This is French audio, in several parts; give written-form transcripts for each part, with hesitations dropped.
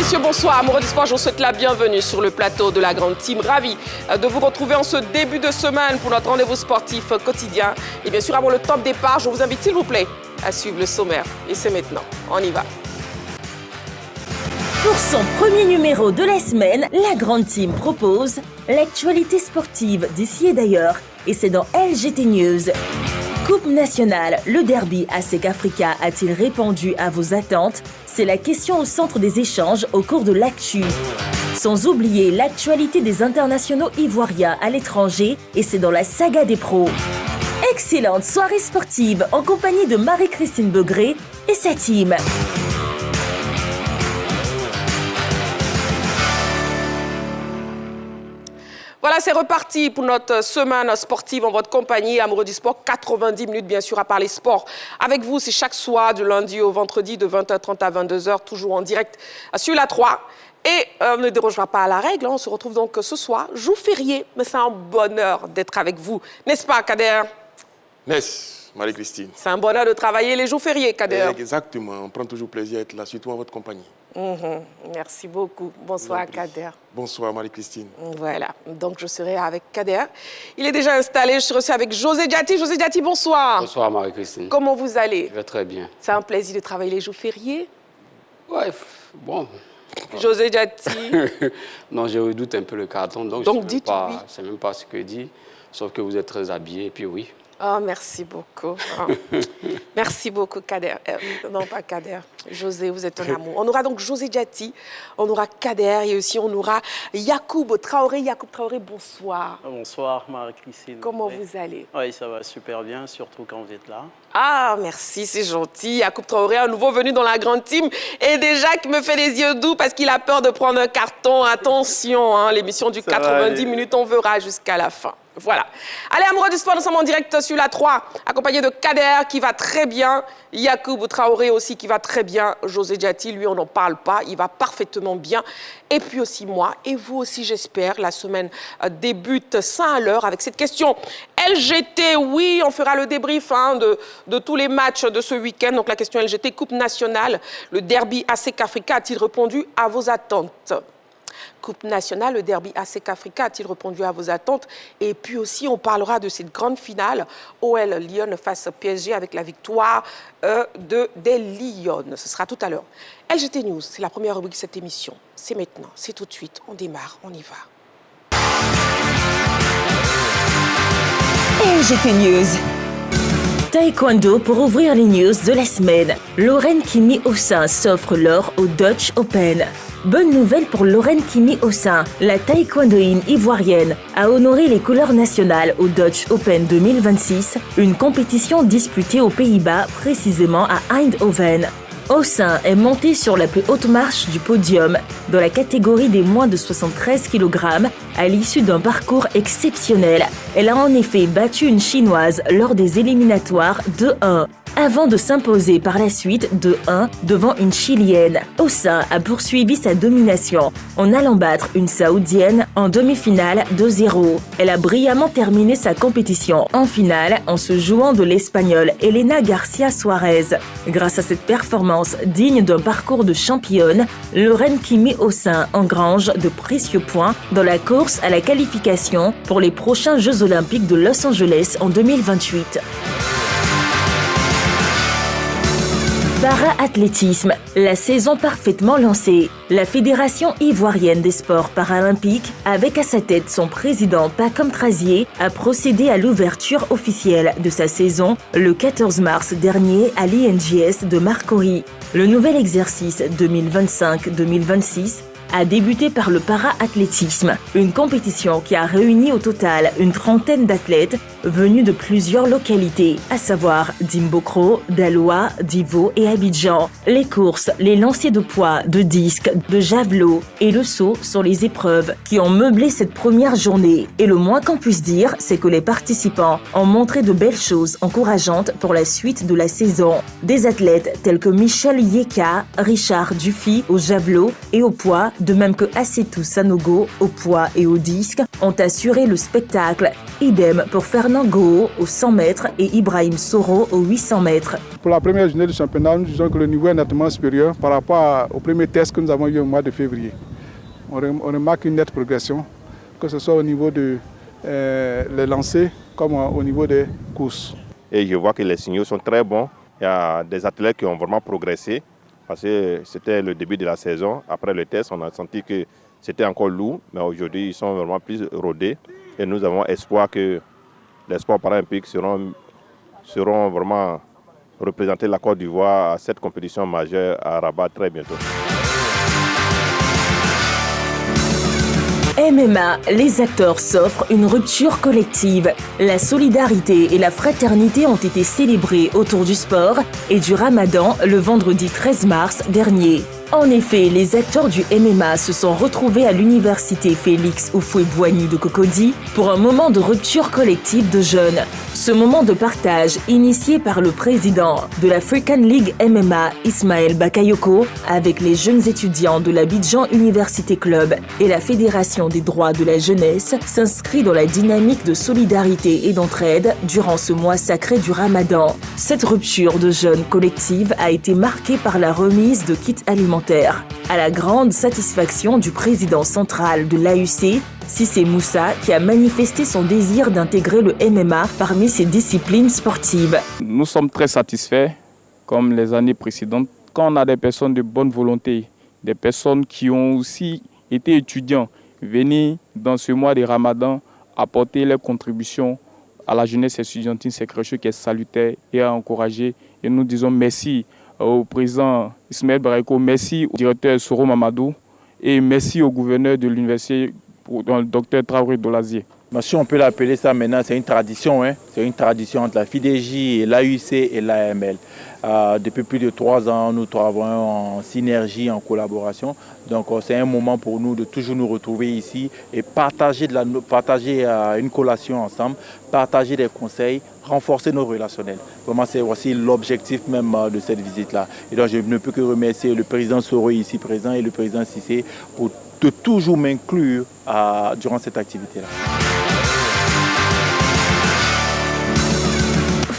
messieurs, bonsoir. Amoureux du sport, je vous souhaite la bienvenue sur le plateau de la grande team. Ravi de vous retrouver en ce début de semaine pour notre rendez-vous sportif quotidien. Et bien sûr, avant le top départ, je vous invite, s'il vous plaît, à suivre le sommaire. Et c'est maintenant. On y va. Pour son premier numéro de la semaine, la grande team propose l'actualité sportive d'ici et d'ailleurs. Et c'est dans LGT News. Coupe nationale, le derby ASEC Africa a-t-il répondu à vos attentes? C'est la question au centre des échanges au cours de l'actu. Sans oublier l'actualité des internationaux ivoiriens à l'étranger, et c'est dans la saga des pros. Excellente soirée sportive en compagnie de Marie-Christine Begré et sa team. Voilà, c'est reparti pour notre semaine sportive en votre compagnie, amoureux du sport. 90 minutes, bien sûr, à parler sport. Avec vous, c'est chaque soir, du lundi au vendredi, de 20h30 à 22h, toujours en direct sur la 3. Et on ne dérogera pas à la règle. On se retrouve donc ce soir, jour férié, mais c'est un bonheur d'être avec vous. N'est-ce pas, Kader? N'est-ce, Marie-Christine? C'est un bonheur de travailler les jours fériés, Kader. Exactement, on prend toujours plaisir à être là, surtout en votre compagnie. Merci beaucoup. Bonsoir, Kader. Bonsoir, Marie-Christine. Voilà, donc je serai avec Kader. Il est déjà installé, je suis aussi avec José Diati. José Diati, bonsoir. Bonsoir, Marie-Christine. Comment vous allez? Je vais très bien. C'est un plaisir de travailler les jours fériés? Ouais, bon. José Diati. Non, je redoute un peu le carton, donc dites oui. Je ne sais même pas ce que dit, sauf que vous êtes très habillé, et puis oui. Oh, merci beaucoup. Oh. Merci beaucoup, Kader. Non, pas Kader. José, vous êtes un amour. On aura donc José Diati, on aura Kader et aussi on aura Yacoub Traoré. Yacoub Traoré, bonsoir. Bonsoir, Marie-Christine. Comment vous allez? Oui, ça va super bien, surtout quand vous êtes là. Ah, merci, c'est gentil. Yacoub Traoré, un nouveau venu dans la grande team. Et déjà qui me fait les yeux doux parce qu'il a peur de prendre un carton. Attention, hein, l'émission du 90 minutes, on verra jusqu'à la fin. Voilà. Allez, amoureux du sport, nous sommes en direct sur la 3, accompagné de Kader qui va très bien, Yacoub Traoré aussi qui va très bien, José Diati, lui, on n'en parle pas, il va parfaitement bien. Et puis aussi moi, et vous aussi, j'espère, la semaine débute sain à l'heure avec cette question LGT. Oui, on fera le débrief de tous les matchs de ce week-end. Donc la question LGT, Coupe nationale, le derby ASEC Africa a-t-il répondu à vos attentes? Coupe nationale, le derby ASEC Africa a-t-il répondu à vos attentes? Et puis aussi, on parlera de cette grande finale OL Lyon face au PSG avec la victoire des Lions. Ce sera tout à l'heure. LGT News, c'est la première rubrique de cette émission. C'est maintenant, c'est tout de suite. On démarre, on y va. LGT News. Taekwondo pour ouvrir les news de la semaine. Lorraine Kimi Ossin s'offre l'or au Dutch Open. Bonne nouvelle pour Lorraine Kimi Ossin. La taekwondoïne ivoirienne a honoré les couleurs nationales au Dutch Open 2026, une compétition disputée aux Pays-Bas, précisément à Eindhoven. Ossin est montée sur la plus haute marche du podium dans la catégorie des moins de 73 kg à l'issue d'un parcours exceptionnel. Elle a en effet battu une Chinoise lors des éliminatoires 2-1. Avant de s'imposer par la suite 2-1 devant une Chilienne. Ossin a poursuivi sa domination en allant battre une Saoudienne en demi-finale 2-0. Elle a brillamment terminé sa compétition en finale en se jouant de l'Espagnole Elena Garcia Suarez. Grâce à cette performance digne d'un parcours de championne, Lorraine Kimi Ossin engrange de précieux points dans la course à la qualification pour les prochains Jeux Olympiques de Los Angeles en 2028. Para-athlétisme, la saison parfaitement lancée. La Fédération ivoirienne des sports paralympiques, avec à sa tête son président Pacom Trazier, a procédé à l'ouverture officielle de sa saison le 14 mars dernier à l'INJS de Marcory. Le nouvel exercice 2025-2026 a débuté par le para-athlétisme, une compétition qui a réuni au total une trentaine d'athlètes venus de plusieurs localités, à savoir Dimbokro, Daloa, Divo et Abidjan. Les courses, les lancers de poids, de disques, de javelot et le saut sont les épreuves qui ont meublé cette première journée. Et le moins qu'on puisse dire, c'est que les participants ont montré de belles choses encourageantes pour la suite de la saison. Des athlètes tels que Michel Yeka, Richard Dufy au javelot et au poids, de même que Assetou Sanogo au poids et au disque, ont assuré le spectacle. Idem pour Fernand Goho au 100 mètres et Ibrahim Soro au 800 mètres. Pour la première journée du championnat, nous disons que le niveau est nettement supérieur par rapport au premier test que nous avons eu au mois de février. On remarque une nette progression, que ce soit au niveau des lancers comme au niveau des courses. Et je vois que les signaux sont très bons. Il y a des athlètes qui ont vraiment progressé parce que c'était le début de la saison. Après le test, on a senti que c'était encore lourd, mais aujourd'hui, ils sont vraiment plus rodés. Et nous avons espoir que les sports paralympiques seront vraiment représenter la Côte d'Ivoire à cette compétition majeure à Rabat très bientôt. MMA, les acteurs s'offrent une rupture collective. La solidarité et la fraternité ont été célébrées autour du sport et du Ramadan le vendredi 13 mars dernier. En effet, les acteurs du MMA se sont retrouvés à l'université Félix Houphouët-Boigny de Cocody pour un moment de rupture collective de jeunes. Ce moment de partage, initié par le président de l'African League MMA, Ismaël Bakayoko, avec les jeunes étudiants de l'Abidjan Université Club et la Fédération des droits de la jeunesse, s'inscrit dans la dynamique de solidarité et d'entraide durant ce mois sacré du Ramadan. Cette rupture de jeunes collective a été marquée par la remise de kits alimentaires. À la grande satisfaction du président central de l'AUC, Cissé Moussa, qui a manifesté son désir d'intégrer le MMA parmi ses disciplines sportives. Nous sommes très satisfaits, comme les années précédentes, quand on a des personnes de bonne volonté, des personnes qui ont aussi été étudiants, venir dans ce mois de Ramadan apporter leurs contributions à la jeunesse estudiantine, c'est quelque chose qui est salutaire et à encourager. Et nous disons merci au président Ismaël Bakayoko, merci au directeur Soro Mamadou et merci au gouverneur de l'université, le docteur Traoré Dolazier. Si on peut l'appeler ça maintenant, c'est une tradition. C'est une tradition entre la FIDJ et l'AUC et l'AML. Depuis plus de 3 ans, nous travaillons en synergie, en collaboration. Donc c'est un moment pour nous de toujours nous retrouver ici et partager une collation ensemble, partager des conseils, renforcer nos relationnels. Vraiment, c'est aussi l'objectif même de cette visite-là. Et donc je ne peux que remercier le président Soro ici présent et le président Cissé pour de toujours m'inclure durant cette activité-là.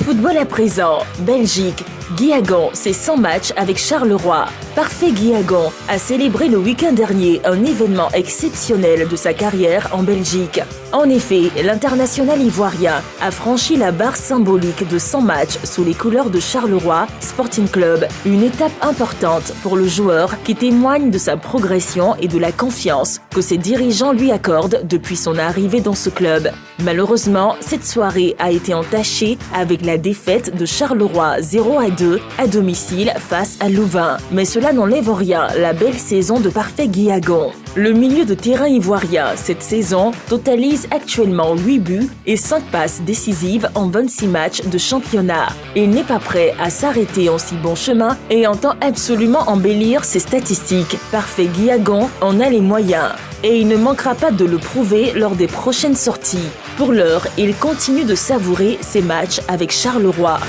Football à présent, Belgique. Guihagan, c'est 100 matchs avec Charleroi. Parfait Guihagan a célébré le week-end dernier un événement exceptionnel de sa carrière en Belgique. En effet, l'international ivoirien a franchi la barre symbolique de 100 matchs sous les couleurs de Charleroi Sporting Club. Une étape importante pour le joueur qui témoigne de sa progression et de la confiance que ses dirigeants lui accordent depuis son arrivée dans ce club. Malheureusement, cette soirée a été entachée avec la défaite de Charleroi 0-2 à domicile face à Louvain. Mais cela n'enlève en rien la belle saison de Parfait Guihagan. Le milieu de terrain ivoirien cette saison totalise actuellement 8 buts et 5 passes décisives en 26 matchs de championnat. Il n'est pas prêt à s'arrêter en si bon chemin et entend absolument embellir ses statistiques. Parfait Guihagan en a les moyens. Et il ne manquera pas de le prouver lors des prochaines sorties. Pour l'heure, il continue de savourer ses matchs avec Charleroi.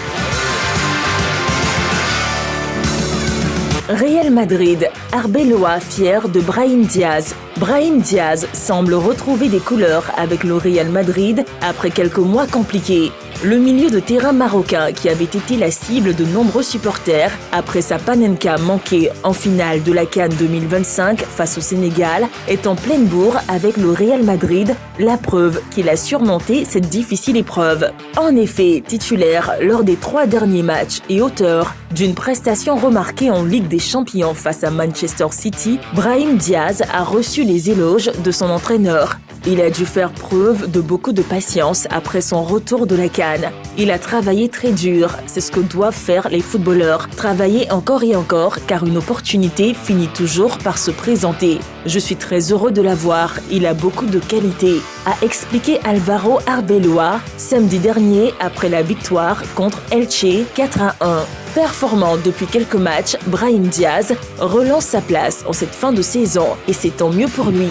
Real Madrid, Arbeloa fier de Brahim Diaz. Brahim Diaz semble retrouver des couleurs avec le Real Madrid après quelques mois compliqués. Le milieu de terrain marocain, qui avait été la cible de nombreux supporters après sa panenka manquée en finale de la CAN 2025 face au Sénégal, est en pleine bourre avec le Real Madrid, la preuve qu'il a surmonté cette difficile épreuve. En effet, titulaire lors des 3 derniers matchs et auteur d'une prestation remarquée en Ligue des Champions face à Manchester City, Brahim Diaz a reçu les éloges de son entraîneur. Il a dû faire preuve de beaucoup de patience après son retour de la CAN. Il a travaillé très dur, c'est ce que doivent faire les footballeurs. Travailler encore et encore, car une opportunité finit toujours par se présenter. Je suis très heureux de l'avoir, il a beaucoup de qualités, a expliqué Alvaro Arbeloa samedi dernier après la victoire contre Elche 4-1. Performant depuis quelques matchs, Brahim Diaz relance sa place en cette fin de saison et c'est tant mieux pour lui.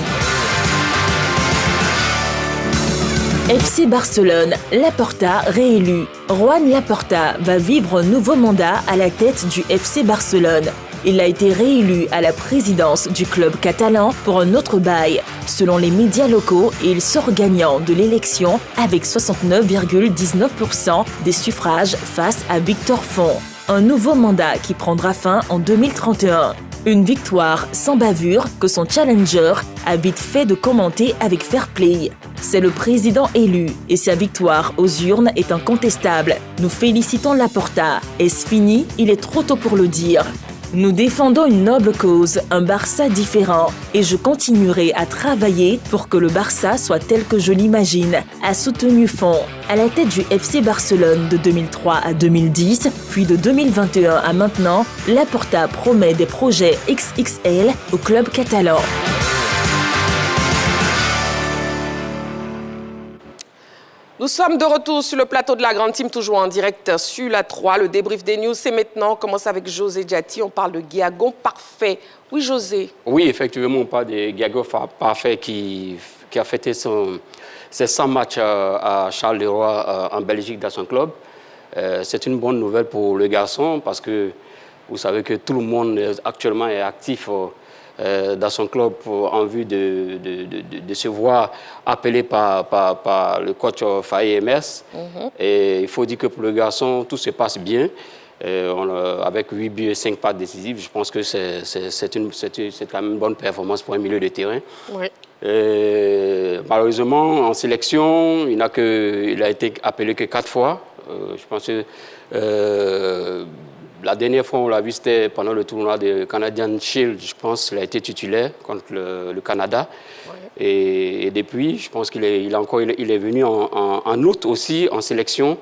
FC Barcelone, Laporta réélu. Juan Laporta va vivre un nouveau mandat à la tête du FC Barcelone. Il a été réélu à la présidence du club catalan pour un autre bail. Selon les médias locaux, il sort gagnant de l'élection avec 69,19% des suffrages face à Victor Font. Un nouveau mandat qui prendra fin en 2031. Une victoire sans bavure que son challenger a vite fait de commenter avec fair play. C'est le président élu et sa victoire aux urnes est incontestable. Nous félicitons Laporta. Est-ce fini? Il est trop tôt pour le dire. Nous défendons une noble cause, un Barça différent, et je continuerai à travailler pour que le Barça soit tel que je l'imagine, a soutenu Font. À la tête du FC Barcelone de 2003 à 2010, puis de 2021 à maintenant, Laporta promet des projets XXL au club catalan. Nous sommes de retour sur le plateau de la Grande Team, toujours en direct sur la 3. Le débrief des news, c'est maintenant. On commence avec José Diati. On parle de Guiagon Parfait. Oui, José. Oui, effectivement, on parle de Guiagon Parfait qui a fêté ses 100 matchs à Charleroi en Belgique dans son club. C'est une bonne nouvelle pour le garçon parce que vous savez que tout le monde actuellement est actif dans son club en vue de se voir appelé par le coach Faye MS. Et il faut dire que pour le garçon, tout se passe bien. Avec 8 buts et 5 passes décisives, je pense que c'est quand même une bonne performance pour un milieu de terrain. Oui. Malheureusement, en sélection, il a été appelé que 4 fois. Je pense que la dernière fois, on l'a vu, c'était pendant le tournoi de Canadian Shield, je pense. Il a été titulaire contre le Canada. Ouais. Et depuis, je pense qu'il est venu en août aussi en sélection,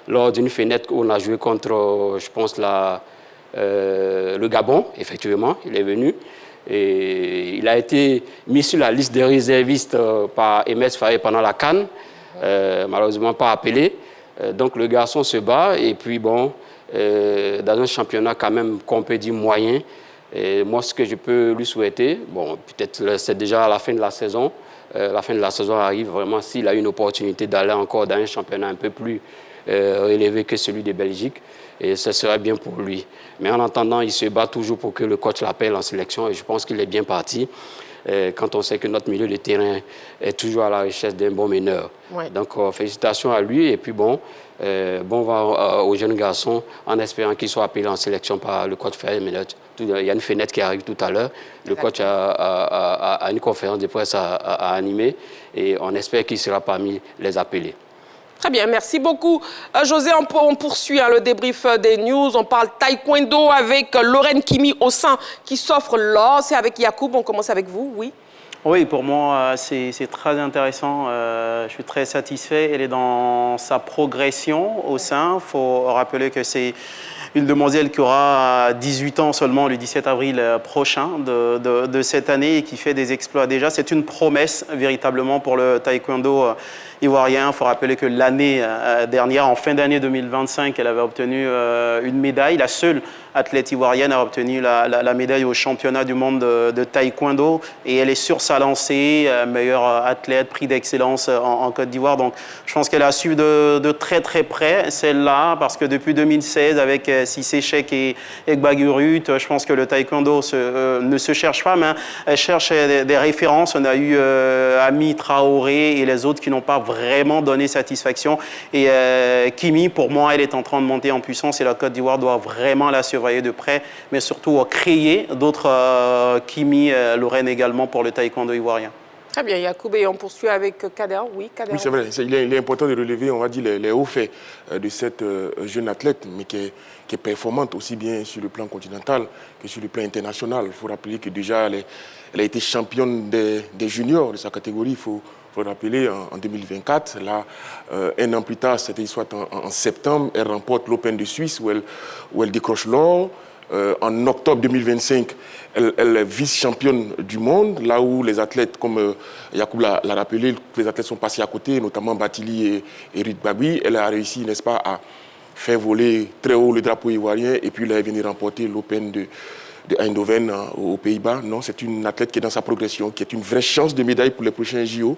lors d'une fenêtre où on a joué contre, je pense, le Gabon, effectivement. Il est venu. Et il a été mis sur la liste des réservistes par MS Faye pendant la CAN. Malheureusement, pas appelé. Donc, le garçon se bat. Et puis, bon... dans un championnat quand même qu'on peut dire moyen. Et moi, ce que je peux lui souhaiter, bon, peut-être c'est déjà à la fin de la saison. La fin de la saison arrive vraiment s'il a une opportunité d'aller encore dans un championnat un peu plus élevé que celui de Belgique. Et ce serait bien pour lui. Mais en attendant, il se bat toujours pour que le coach l'appelle en sélection. Et je pense qu'il est bien parti. Quand on sait que notre milieu de terrain est toujours à la recherche d'un bon meneur. Ouais. Donc, félicitations à lui. Et puis, bon vent aux jeunes garçons en espérant qu'ils soient appelés en sélection par le coach Faye. Il y a une fenêtre qui arrive tout à l'heure. Le coach a une conférence de presse à animer et on espère qu'il sera parmi les appelés. Très bien, merci beaucoup. José, on poursuit le débrief des news. On parle taekwondo avec Lorraine Kimi au sein qui s'offre l'or. C'est avec Yacoub. On commence avec vous, oui? Oui, pour moi, c'est très intéressant. Je suis très satisfait. Elle est dans sa progression au sein. Il faut rappeler que c'est une demoiselle qui aura 18 ans seulement le 17 avril prochain de cette année et qui fait des exploits déjà. C'est une promesse véritablement pour le taekwondo ivoirien. Il faut rappeler que l'année dernière, en fin d'année 2025, elle avait obtenu une médaille. La seule athlète ivoirienne a obtenu la médaille au championnat du monde de taekwondo et elle est sur sa lancée, meilleure athlète, prix d'excellence en Côte d'Ivoire. Donc, je pense qu'elle a suivi de très très près celle-là parce que depuis 2016, avec Cissé Chek et Gbagurut, je pense que le taekwondo ne se cherche pas, mais elle cherche des références. On a eu Ami Traoré et les autres qui n'ont pas vraiment donné satisfaction. Et Kimi, pour moi, elle est en train de monter en puissance et la Côte d'Ivoire doit vraiment la surveiller de près, mais surtout créer d'autres Kimi, Lorraine également pour le taekwondo ivoirien. Très bien, Yacoub, et on poursuit avec Kader. Oui, Kader. Oui, c'est vrai. Il est important de relever, on va dire, les hauts faits de cette jeune athlète, mais qui est performante aussi bien sur le plan continental que sur le plan international. Il faut rappeler que déjà, elle a été championne des juniors de sa catégorie. Il faut rappeler en 2024. Là, un an plus tard, c'était soit en septembre, elle remporte l'Open de Suisse où elle décroche l'or. En octobre 2025, elle est vice-championne du monde, là où les athlètes, comme Yacoub l'a rappelé, les athlètes sont passés à côté, notamment Batili et Ruth Babi. Elle a réussi, n'est-ce pas, à faire voler très haut le drapeau ivoirien et puis elle est venue remporter l'Open de Eindhoven aux Pays-Bas. Non, c'est une athlète qui est dans sa progression, qui est une vraie chance de médaille pour les prochains JO.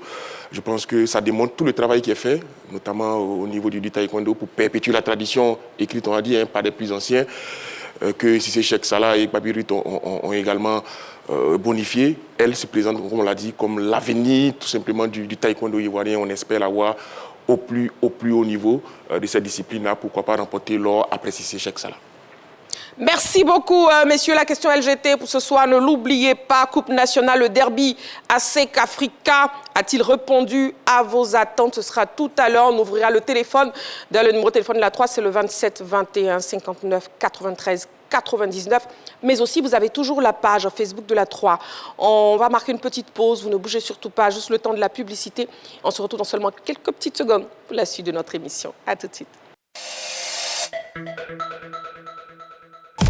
Je pense que ça démontre tout le travail qui est fait, notamment au niveau du taekwondo, pour perpétuer la tradition écrite, on va dire, par les plus anciens. que Cissé Cheikh Salah et Babirut ont également bonifié. Elle se présente, comme on l'a dit, comme l'avenir tout simplement du taekwondo ivoirien. On espère l'avoir au plus haut niveau de cette discipline-là. Pourquoi pas remporter l'or après Cissé Cheikh Salah. Merci beaucoup, messieurs. La question LGT pour ce soir, ne l'oubliez pas. Coupe nationale, le derby ASEC Africa a-t-il répondu à vos attentes? Ce sera tout à l'heure. On ouvrira le téléphone. Le numéro de téléphone de la 3, c'est le 27 21 59 93 99. Mais aussi, vous avez toujours la page Facebook de la 3. On va marquer une petite pause. Vous ne bougez surtout pas. Juste le temps de la publicité. On se retrouve dans seulement quelques petites secondes pour la suite de notre émission. À tout de suite.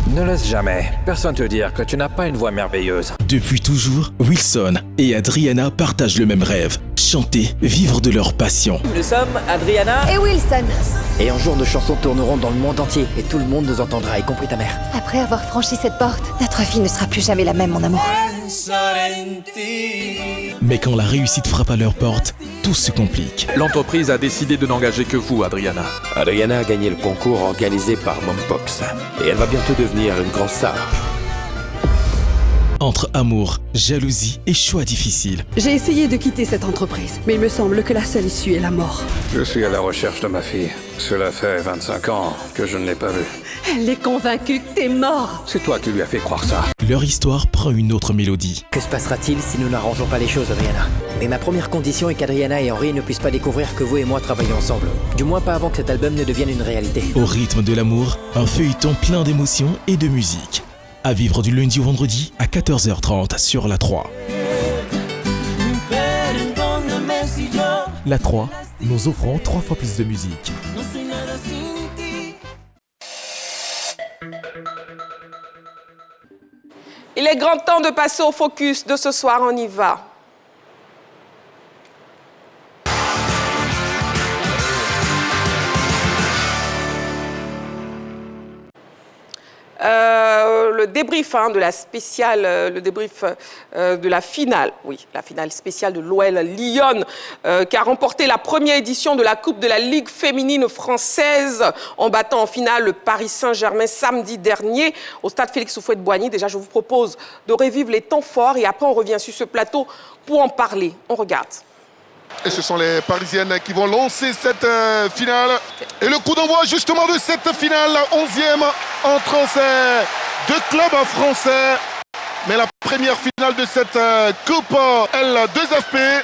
Ne laisse jamais personne te dire que tu n'as pas une voix merveilleuse. Depuis toujours, Wilson et Adriana partagent le même rêve. Chanter, vivre de leur passion. Nous sommes Adriana et Wilson. Et un jour, nos chansons tourneront dans le monde entier et tout le monde nous entendra, y compris ta mère. Après avoir franchi cette porte, notre vie ne sera plus jamais la même, mon amour. Mais quand la réussite frappe à leur porte, tout se complique. L'entreprise a décidé de n'engager que vous, Adriana. Adriana a gagné le concours organisé par Mompox. Et elle va bientôt devenir une grande star. Entre amour, jalousie et choix difficiles. J'ai essayé de quitter cette entreprise, mais il me semble que la seule issue est la mort. Je suis à la recherche de ma fille. Cela fait 25 ans que je ne l'ai pas vue. Elle est convaincue que t'es mort. C'est toi qui lui as fait croire ça. Leur histoire prend une autre mélodie. Que se passera-t-il si nous n'arrangeons pas les choses, Adriana? Mais ma première condition est qu'Adriana et Henri ne puissent pas découvrir que vous et moi travaillons ensemble. Du moins pas avant que cet album ne devienne une réalité. Au rythme de l'amour, un feuilleton plein d'émotions et de musique. À vivre du lundi au vendredi à 14h30 sur la 3. La 3, nous offrons 3 fois plus de musique. Il est grand temps de passer au focus de ce soir. On y va. Le débrief de la spéciale, de la finale, oui, la finale spéciale de l'OL Lyon, qui a remporté la première édition de la Coupe de la Ligue féminine française en battant en finale le Paris Saint-Germain samedi dernier au stade Félix Houphouët-Boigny. Déjà, je vous propose de revivre les temps forts et après on revient sur ce plateau pour en parler. On regarde. Et ce sont les Parisiennes qui vont lancer cette finale. Et le coup d'envoi justement de cette finale, la 11e entre ces deux clubs français. Mais la première finale de cette Coupe L2FP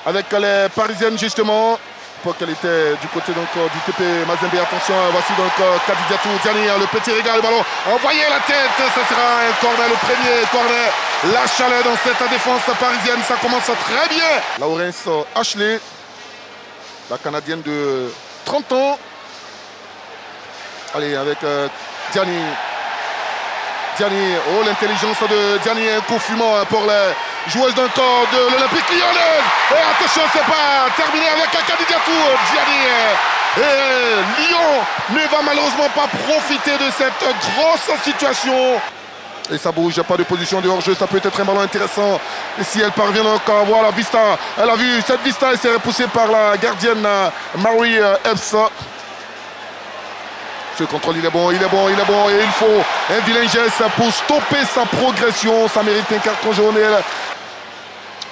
avec les Parisiennes justement. Pour qu'elle était du côté donc, du TP Mazembe. Attention, voici donc Kadidiatou Diani, le petit regard, le ballon envoyé la tête. Ça sera un corner, le premier corner. La chaleur dans cette défense parisienne, ça commence très bien. Laurence Ashley, la Canadienne de 30 ans. Allez, avec Diani. Diani, oh l'intelligence de Diani, un coup fumant pour les joueuses d'un corps de l'Olympique lyonnaise. Et attention, c'est pas terminé avec Kadidiatou Diani. Et Lyon ne va malheureusement pas profiter de cette grosse situation. Et ça bouge, pas de position de hors-jeu, ça peut être un ballon intéressant. Et si elle parvient encore à voir la vista, elle a vu cette vista et s'est repoussée par la gardienne Marie Epps. Ce contrôle, il est bon. Et il faut un vilain geste pour stopper sa progression. Ça mérite un carton jaune.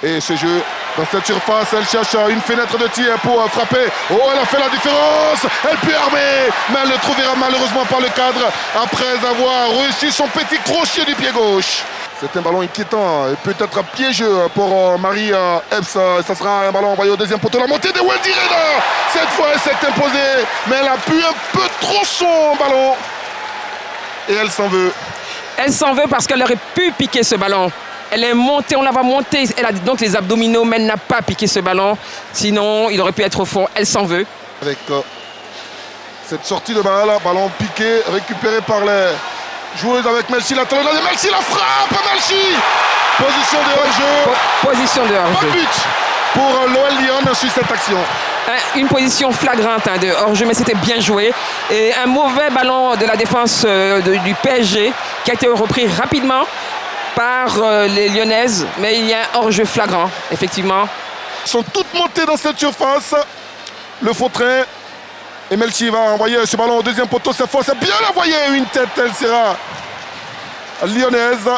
Et ce jeu, dans cette surface, elle cherche une fenêtre de tir pour frapper. Oh, elle a fait la différence. Elle peut armer, mais elle ne trouvera malheureusement pas le cadre après avoir reçu son petit crochet du pied gauche. C'est un ballon inquiétant et peut-être piégeux pour Marie Epps. Ça sera un ballon envoyé au deuxième poteau. La montée de Wendy Renard. Cette fois, elle s'est imposée, mais elle a pu un peu trop son ballon. Et elle s'en veut. Elle s'en veut parce qu'elle aurait pu piquer ce ballon. Elle est montée, on la voit monter. Elle a donc les abdominaux, mais elle n'a pas piqué ce ballon. Sinon, il aurait pu être au fond. Elle s'en veut. Avec cette sortie de balle, ballon piqué, récupéré par les joueuses avec Melchi. La frappe, Melchi. Position de hors-jeu. Position de hors-jeu. Pas de but pour l'OL Lyon sur cette action. Une position flagrante de hors-jeu, mais c'était bien joué. Et un mauvais ballon de la défense du PSG qui a été repris rapidement par les Lyonnaises, mais il y a un hors-jeu flagrant, effectivement. Elles sont toutes montées dans cette surface. Le faux train. Et Melchi va envoyer ce ballon au deuxième poteau. Cette fois, c'est bien envoyé. Une tête, elle sera lyonnaise.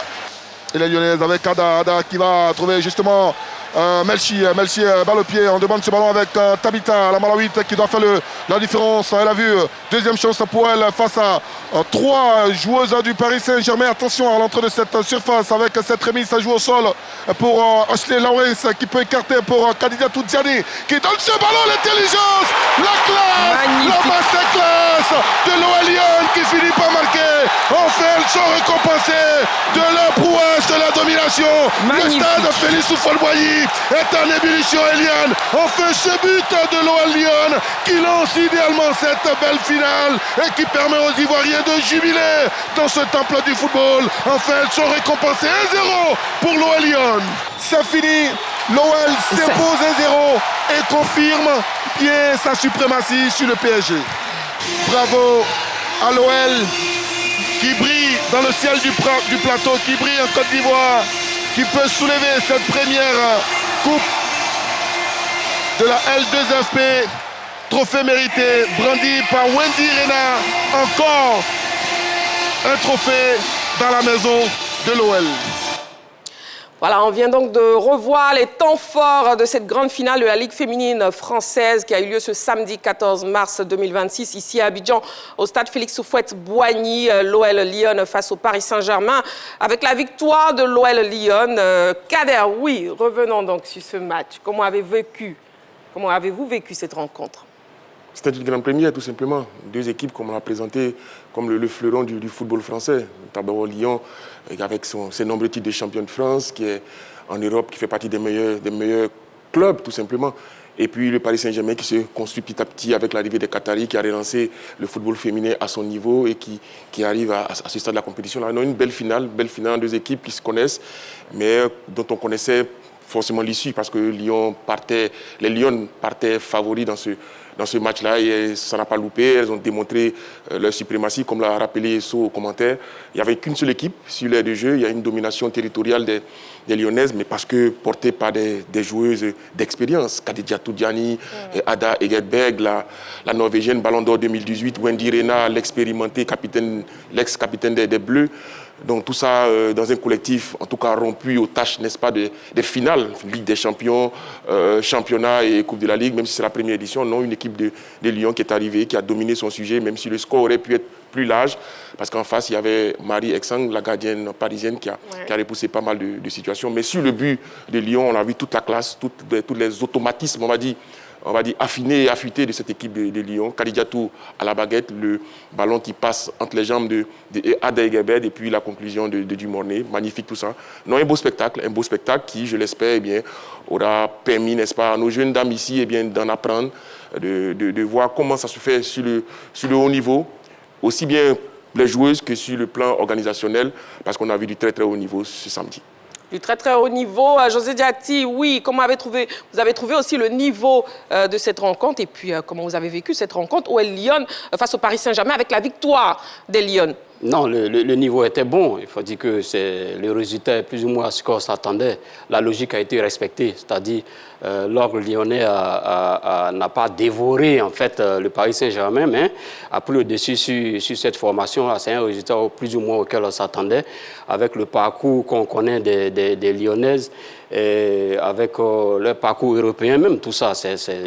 Et les Lyonnaises avec Ada qui va trouver justement Melchi, balle au pied. On demande ce ballon avec Tabitha, la Malawite, qui doit faire la différence. Elle a vu deuxième chance pour elle face à 3 joueuses du Paris Saint-Germain. Attention à l'entrée de cette surface avec cette remise. Ça joue au sol pour Ashley Lawrence qui peut écarter pour Khadija Toudjani qui donne ce ballon. L'intelligence, la classe, magnifique. La masterclass de l'OL Lyon qui finit par marquer. Enfin, elles sont récompensées de leur prouesse, de la domination. Magnifique. Le stade Félix Houphouët-Boigny est en ébullition, Eliane. Enfin, ce but de l'OL Lyon qui lance idéalement cette belle finale et qui permet aux Ivoiriens de jubiler dans ce temple du football. Enfin, elles sont récompensées 1-0 pour l'OL Lyon. C'est fini. L'OL s'impose 1-0 et confirme bien sa suprématie sur le PSG. Bravo à l'OL qui brille dans le ciel du plateau, qui brille en Côte d'Ivoire, qui peut soulever cette première coupe de la L2FP. Trophée mérité, brandi par Wendy Renard. Encore un trophée dans la maison de l'OL. Voilà, on vient donc de revoir les temps forts de cette grande finale de la Ligue féminine française qui a eu lieu ce samedi 14 mars 2026 ici à Abidjan au stade Félix Houphouët-Boigny. L'OL Lyon face au Paris Saint-Germain avec la victoire de l'OL Lyon. Kader, oui, revenons donc sur ce match. Comment avez-vous vécu cette rencontre? C'était une grande première, tout simplement. 2 équipes, comme on l'a présenté, comme le fleuron du football français. D'abord Lyon, avec ses nombreux titres de champion de France, qui est en Europe, qui fait partie des meilleurs clubs, tout simplement. Et puis le Paris Saint-Germain qui se construit petit à petit avec l'arrivée des Qataris, qui a relancé le football féminin à son niveau et qui arrive à ce stade de la compétition. Là, on a une belle finale, 2 équipes qui se connaissent, mais dont on connaissait forcément l'issue, parce que les Lions partaient favoris dans ce match-là et ça n'a pas loupé. Elles ont démontré leur suprématie, comme l'a rappelé So au commentaire. Il n'y avait qu'une seule équipe sur l'aire de jeu. Il y a une domination territoriale des Lyonnaises, mais parce que portée par des joueuses d'expérience. Khadija Toudjani, Ada Egerberg, la Norvégienne Ballon d'Or 2018, Wendy Renard, l'expérimenté l'ex-capitaine des Bleus. Donc tout ça dans un collectif, en tout cas rompu aux tâches, n'est-ce pas, des finales, Ligue des Champions, Championnat et Coupe de la Ligue, même si c'est la première édition. Non, une équipe de Lyon qui est arrivée, qui a dominé son sujet, même si le score aurait pu être plus large, parce qu'en face, il y avait Marie Exang, la gardienne parisienne, qui a repoussé pas mal de situations. Mais sur le but de Lyon, on a vu toute la classe, tous les automatismes, on va dire, affiné et affûté de cette équipe de Lyon. Kadidiatou à la baguette, le ballon qui passe entre les jambes de Ada Egerberg et puis la conclusion de Dumornay. Magnifique tout ça. Non, un beau spectacle qui, je l'espère, aura permis, n'est-ce pas, à nos jeunes dames ici d'en apprendre, de voir comment ça se fait sur le haut niveau, aussi bien les joueuses que sur le plan organisationnel, parce qu'on a vu du très très haut niveau ce samedi. Du très très haut niveau. José Diati, oui, comment vous avez trouvé aussi le niveau de cette rencontre et puis comment vous avez vécu cette rencontre OL Lyon face au Paris Saint-Germain avec la victoire des Lions? Non, le niveau était bon. Il faut dire que le résultat est plus ou moins à ce qu'on s'attendait. La logique a été respectée, c'est-à-dire l'Orgue lyonnais n'a pas dévoré en fait le Paris Saint-Germain, mais a pris le dessus sur cette formation. C'est un résultat plus ou moins auquel on s'attendait, avec le parcours qu'on connaît des Lyonnaises, et avec leur parcours européen même, tout ça.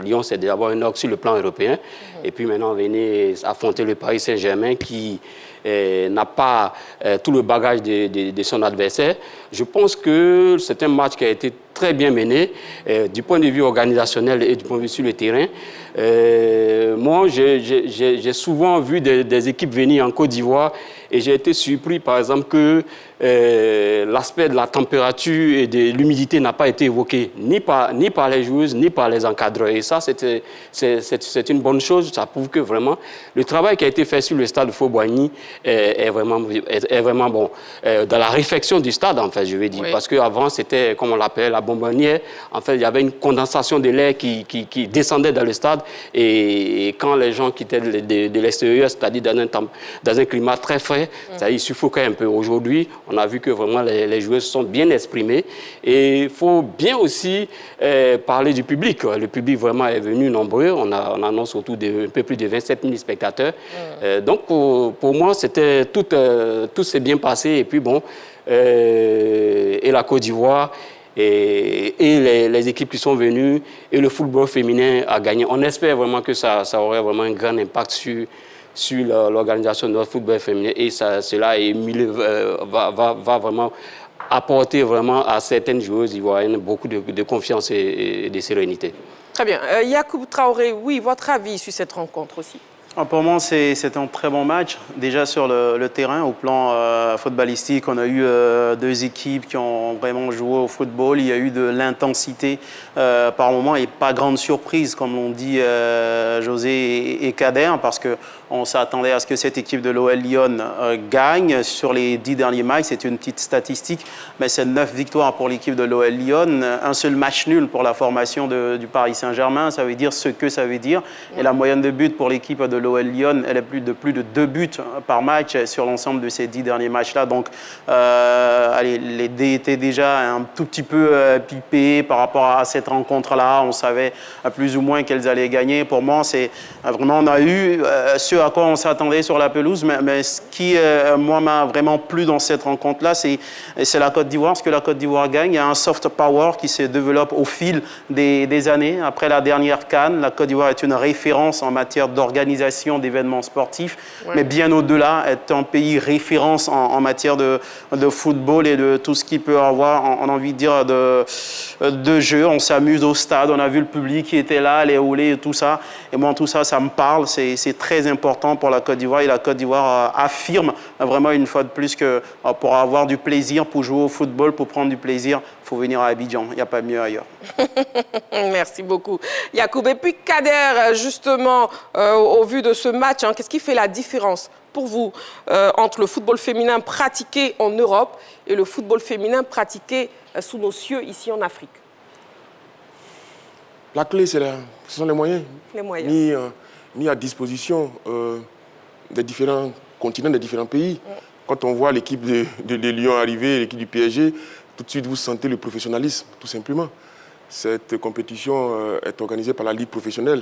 Lyon, c'est d'abord un Orgue sur le plan européen. Et puis maintenant, venez affronter le Paris Saint-Germain qui n'a pas tout le bagage de son adversaire. Je pense que c'est un match qui a été très bien mené du point de vue organisationnel et du point de vue sur le terrain. Moi, j'ai souvent vu des équipes venir en Côte d'Ivoire et j'ai été surpris, par exemple, que l'aspect de la température et de l'humidité n'a pas été évoqué, ni par les joueuses, ni par les encadreurs. Et ça, c'est une bonne chose. Ça prouve que vraiment, le travail qui a été fait sur le stade Houphouët-Boigny est vraiment bon. Dans la réfection du stade, en fait, je veux dire. Oui. Parce qu'avant, c'était, comme on l'appelle, la bonbonnière. En fait, il y avait une condensation de l'air qui descendait dans le stade. Et quand les gens quittaient de l'extérieur, c'est-à-dire dans un climat très frais, ça, il suffoquait un peu. Aujourd'hui, On a vu que vraiment les joueurs se sont bien exprimés. Et il faut bien aussi parler du public. Le public vraiment est venu nombreux. On annonce autour de un peu plus de 27 000 spectateurs. Donc pour moi, c'était tout s'est bien passé. Et puis bon, et la Côte d'Ivoire et les équipes qui sont venues et le football féminin a gagné. On espère vraiment que ça aurait vraiment un grand impact sur l'organisation de notre football féminin et cela va vraiment apporter vraiment à certaines joueuses ivoiriennes beaucoup de confiance et de sérénité. Très bien. Yacoub Traoré, oui, votre avis sur cette rencontre aussi? Pour moi, c'est un très bon match. Déjà sur le terrain, au plan footballistique, on a eu deux équipes qui ont vraiment joué au football. Il y a eu de l'intensité par moment et pas grande surprise, comme l'ont dit José et Kader, parce qu'on s'attendait à ce que cette équipe de l'OL Lyon gagne. Sur les 10 derniers matchs, c'est une petite statistique, mais c'est 9 victoires pour l'équipe de l'OL Lyon, un seul match nul pour la formation du Paris Saint-Germain. Ça veut dire ce que ça veut dire. Et la moyenne de buts pour l'équipe de l'OL Lyon, elle est plus de 2 buts par match sur l'ensemble de ces 10 derniers matchs-là. Donc, les dés étaient déjà un tout petit peu pipés par rapport à cette rencontre-là. On savait plus ou moins qu'elles allaient gagner. Pour moi, c'est vraiment, on a eu ce à quoi on s'attendait sur la pelouse. Mais ce qui, moi, m'a vraiment plu dans cette rencontre-là, c'est la Côte d'Ivoire. Ce que la Côte d'Ivoire gagne, il y a un soft power qui se développe au fil des années. Après la dernière CAN, la Côte d'Ivoire est une référence en matière d'organisation d'événements sportifs, mais bien au-delà, est un pays référence en matière de football et de tout ce qui peut avoir, on a envie de dire, de jeu. On s'amuse au stade, on a vu le public qui était là, les houlets et tout ça. Et moi, tout ça, ça me parle. C'est très important pour la Côte d'Ivoire. Et la Côte d'Ivoire affirme vraiment une fois de plus que pour avoir du plaisir, pour jouer au football, pour prendre du plaisir, il faut venir à Abidjan. Il n'y a pas mieux ailleurs. Merci beaucoup. Yacoub. Et puis Kader, justement, au vu de ce match, qu'est-ce qui fait la différence pour vous entre le football féminin pratiqué en Europe et le football féminin pratiqué sous nos cieux ici en Afrique? La clé, ce sont les moyens. Les moyens. Mis à disposition des différents continents, des différents pays. Quand on voit l'équipe de Lyon arriver, l'équipe du PSG, tout de suite vous sentez le professionnalisme, tout simplement. Cette compétition est organisée par la Ligue professionnelle.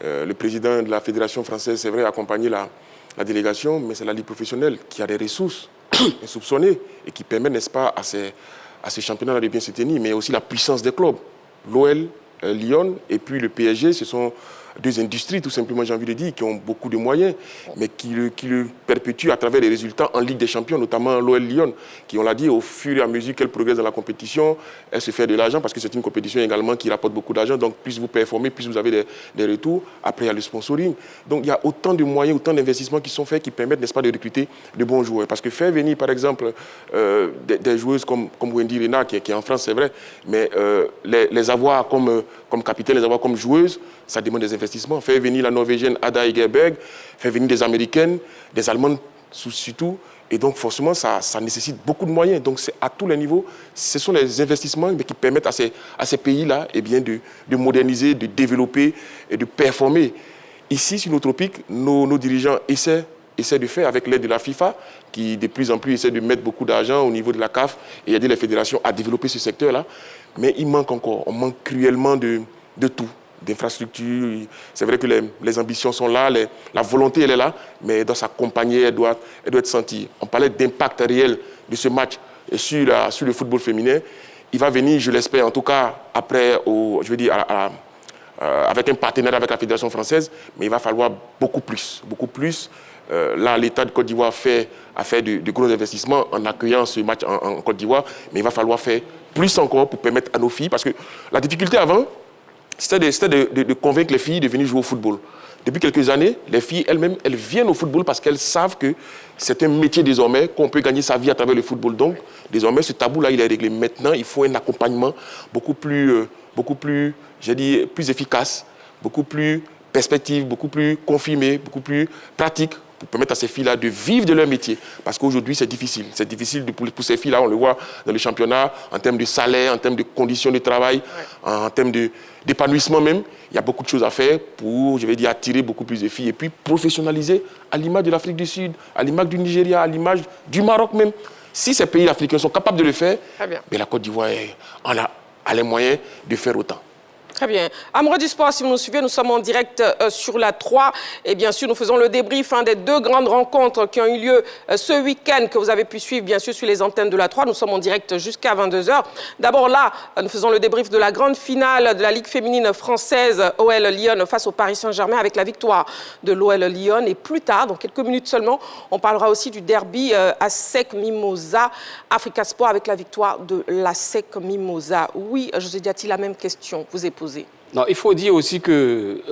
Le président de la Fédération française, c'est vrai, a accompagné la délégation, mais c'est la Ligue professionnelle qui a des ressources insoupçonnées et qui permet, n'est-ce pas, à ces championnats-là de bien se tenir, mais aussi la puissance des clubs. L'OL, Lyon et puis le PSG, ce sont deux industries, tout simplement, j'ai envie de dire, qui ont beaucoup de moyens, mais qui le perpétuent à travers les résultats en Ligue des Champions, notamment l'OL Lyon, qui, on l'a dit, au fur et à mesure qu'elle progresse dans la compétition, elle se fait de l'argent, parce que c'est une compétition également qui rapporte beaucoup d'argent, donc plus vous performez, plus vous avez des retours. Après, il y a le sponsoring. Donc, il y a autant de moyens, autant d'investissements qui sont faits, qui permettent, n'est-ce pas, de recruter de bons joueurs. Parce que faire venir, par exemple, des joueuses comme Wendy Renard, qui est en France, c'est vrai, mais les avoir comme capitaine, les avoir comme joueuse, ça demande des investissements. Faire venir la Norvégienne Ada Egerberg, faire venir des Américaines, des Allemandes surtout. Et donc, forcément, ça nécessite beaucoup de moyens. Donc, c'est à tous les niveaux. Ce sont les investissements qui permettent à ces pays-là de moderniser, de développer et de performer. Ici, sur nos tropiques, nos dirigeants essaient de faire avec l'aide de la FIFA, qui de plus en plus essaie de mettre beaucoup d'argent au niveau de la CAF et aider les fédérations à développer ce secteur-là. Mais il manque encore, on manque cruellement de tout, d'infrastructures. C'est vrai que les ambitions sont là, la volonté elle est là, mais elle doit s'accompagner, elle doit être sentie. On parlait d'impact réel de ce match sur le football féminin. Il va venir, je l'espère, en tout cas, après, avec un partenariat avec la Fédération française, mais il va falloir beaucoup plus. Là, l'État de Côte d'Ivoire a fait de gros investissements en accueillant ce match en Côte d'Ivoire, mais il va falloir faire plus encore pour permettre à nos filles, parce que la difficulté avant, c'était de convaincre les filles de venir jouer au football. Depuis quelques années, les filles elles-mêmes, elles viennent au football parce qu'elles savent que c'est un métier désormais, qu'on peut gagner sa vie à travers le football. Donc, désormais, ce tabou-là, il est réglé. Maintenant, il faut un accompagnement beaucoup plus plus efficace, beaucoup plus perspective, beaucoup plus confirmé, beaucoup plus pratique, pour permettre à ces filles-là de vivre de leur métier. Parce qu'aujourd'hui, c'est difficile. C'est difficile pour ces filles-là, on le voit dans le championnat, en termes de salaire, en termes de conditions de travail, en termes d'épanouissement même. Il y a beaucoup de choses à faire pour, attirer beaucoup plus de filles et puis professionnaliser à l'image de l'Afrique du Sud, à l'image du Nigeria, à l'image du Maroc même. Si ces pays africains sont capables de le faire, mais la Côte d'Ivoire a les moyens de faire autant. Très bien. Amoureux du sport, si vous nous suivez, nous sommes en direct sur la 3. Et bien sûr, nous faisons le débrief des 2 grandes rencontres qui ont eu lieu ce week-end, que vous avez pu suivre, bien sûr, sur les antennes de la 3. Nous sommes en direct jusqu'à 22h. D'abord là, nous faisons le débrief de la grande finale de la Ligue féminine française OL Lyon face au Paris Saint-Germain avec la victoire de l'OL Lyon. Et plus tard, dans quelques minutes seulement, on parlera aussi du derby ASEC Mimosa Africa Sport avec la victoire de l'ASEC Mimosa. Oui, José Diaty, la même question vous est posée. Non, il faut dire aussi que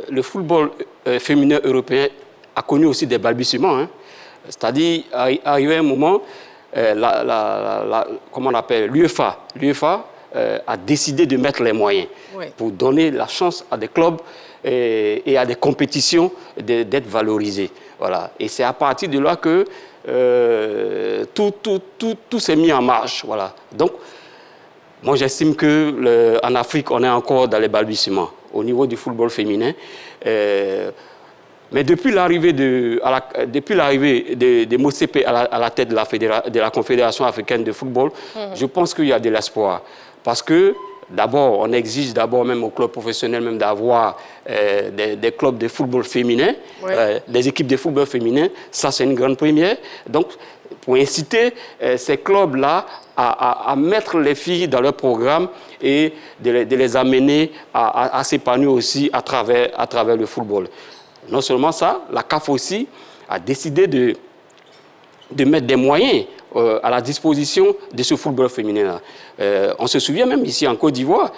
le football féminin européen a connu aussi des balbutiements. Hein. C'est-à-dire, arrivé un moment, comment on appelle, l'UEFA a décidé de mettre les moyens pour donner la chance à des clubs et à des compétitions d'être valorisés. Voilà. Et c'est à partir de là que tout s'est mis en marche. Voilà. Donc, moi, j'estime qu'en Afrique, on est encore dans les balbutiements au niveau du football féminin. Mais depuis l'arrivée de Motsepe à la tête de la Confédération africaine de football, je pense qu'il y a de l'espoir. Parce que, d'abord, on exige même au club professionnel même d'avoir des clubs de football féminin, des équipes de football féminin. Ça, c'est une grande première. Donc, pour inciter ces clubs-là à mettre les filles dans leur programme et de les amener à s'épanouir aussi à travers le football. Non seulement ça, la CAF aussi a décidé de mettre des moyens à la disposition de ce football féminin-là. On se souvient même ici en Côte d'Ivoire,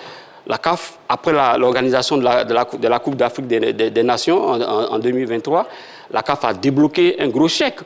la CAF, après l'organisation de la Coupe d'Afrique des Nations en 2023, la CAF a débloqué un gros chèque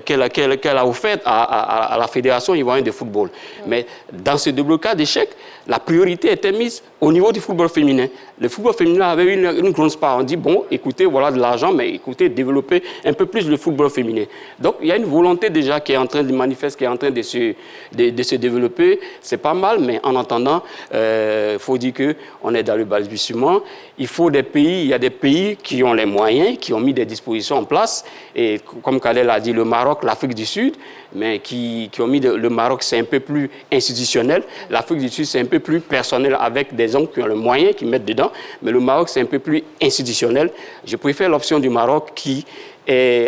qu'elle a offert à la Fédération ivoirienne de football. Mais dans ce déblocage des chèques, la priorité était mise au niveau du football féminin. Le football féminin avait une grosse part. On dit, bon, écoutez, voilà de l'argent, mais écoutez, développer un peu plus le football féminin. Donc, il y a une volonté déjà qui est en train de manifester, qui est en train de se développer. C'est pas mal, mais en attendant, il faut dire qu'on est dans le balbutiement. Il y a des pays qui ont les moyens, qui ont mis des dispositions en place. Et comme Khaled l'a dit, le Maroc, l'Afrique du Sud, mais qui ont mis le Maroc, c'est un peu plus institutionnel. L'Afrique du Sud, c'est un peu plus personnel avec des hommes qui ont le moyen, qui mettent dedans. Mais le Maroc, c'est un peu plus institutionnel. Je préfère l'option du Maroc qui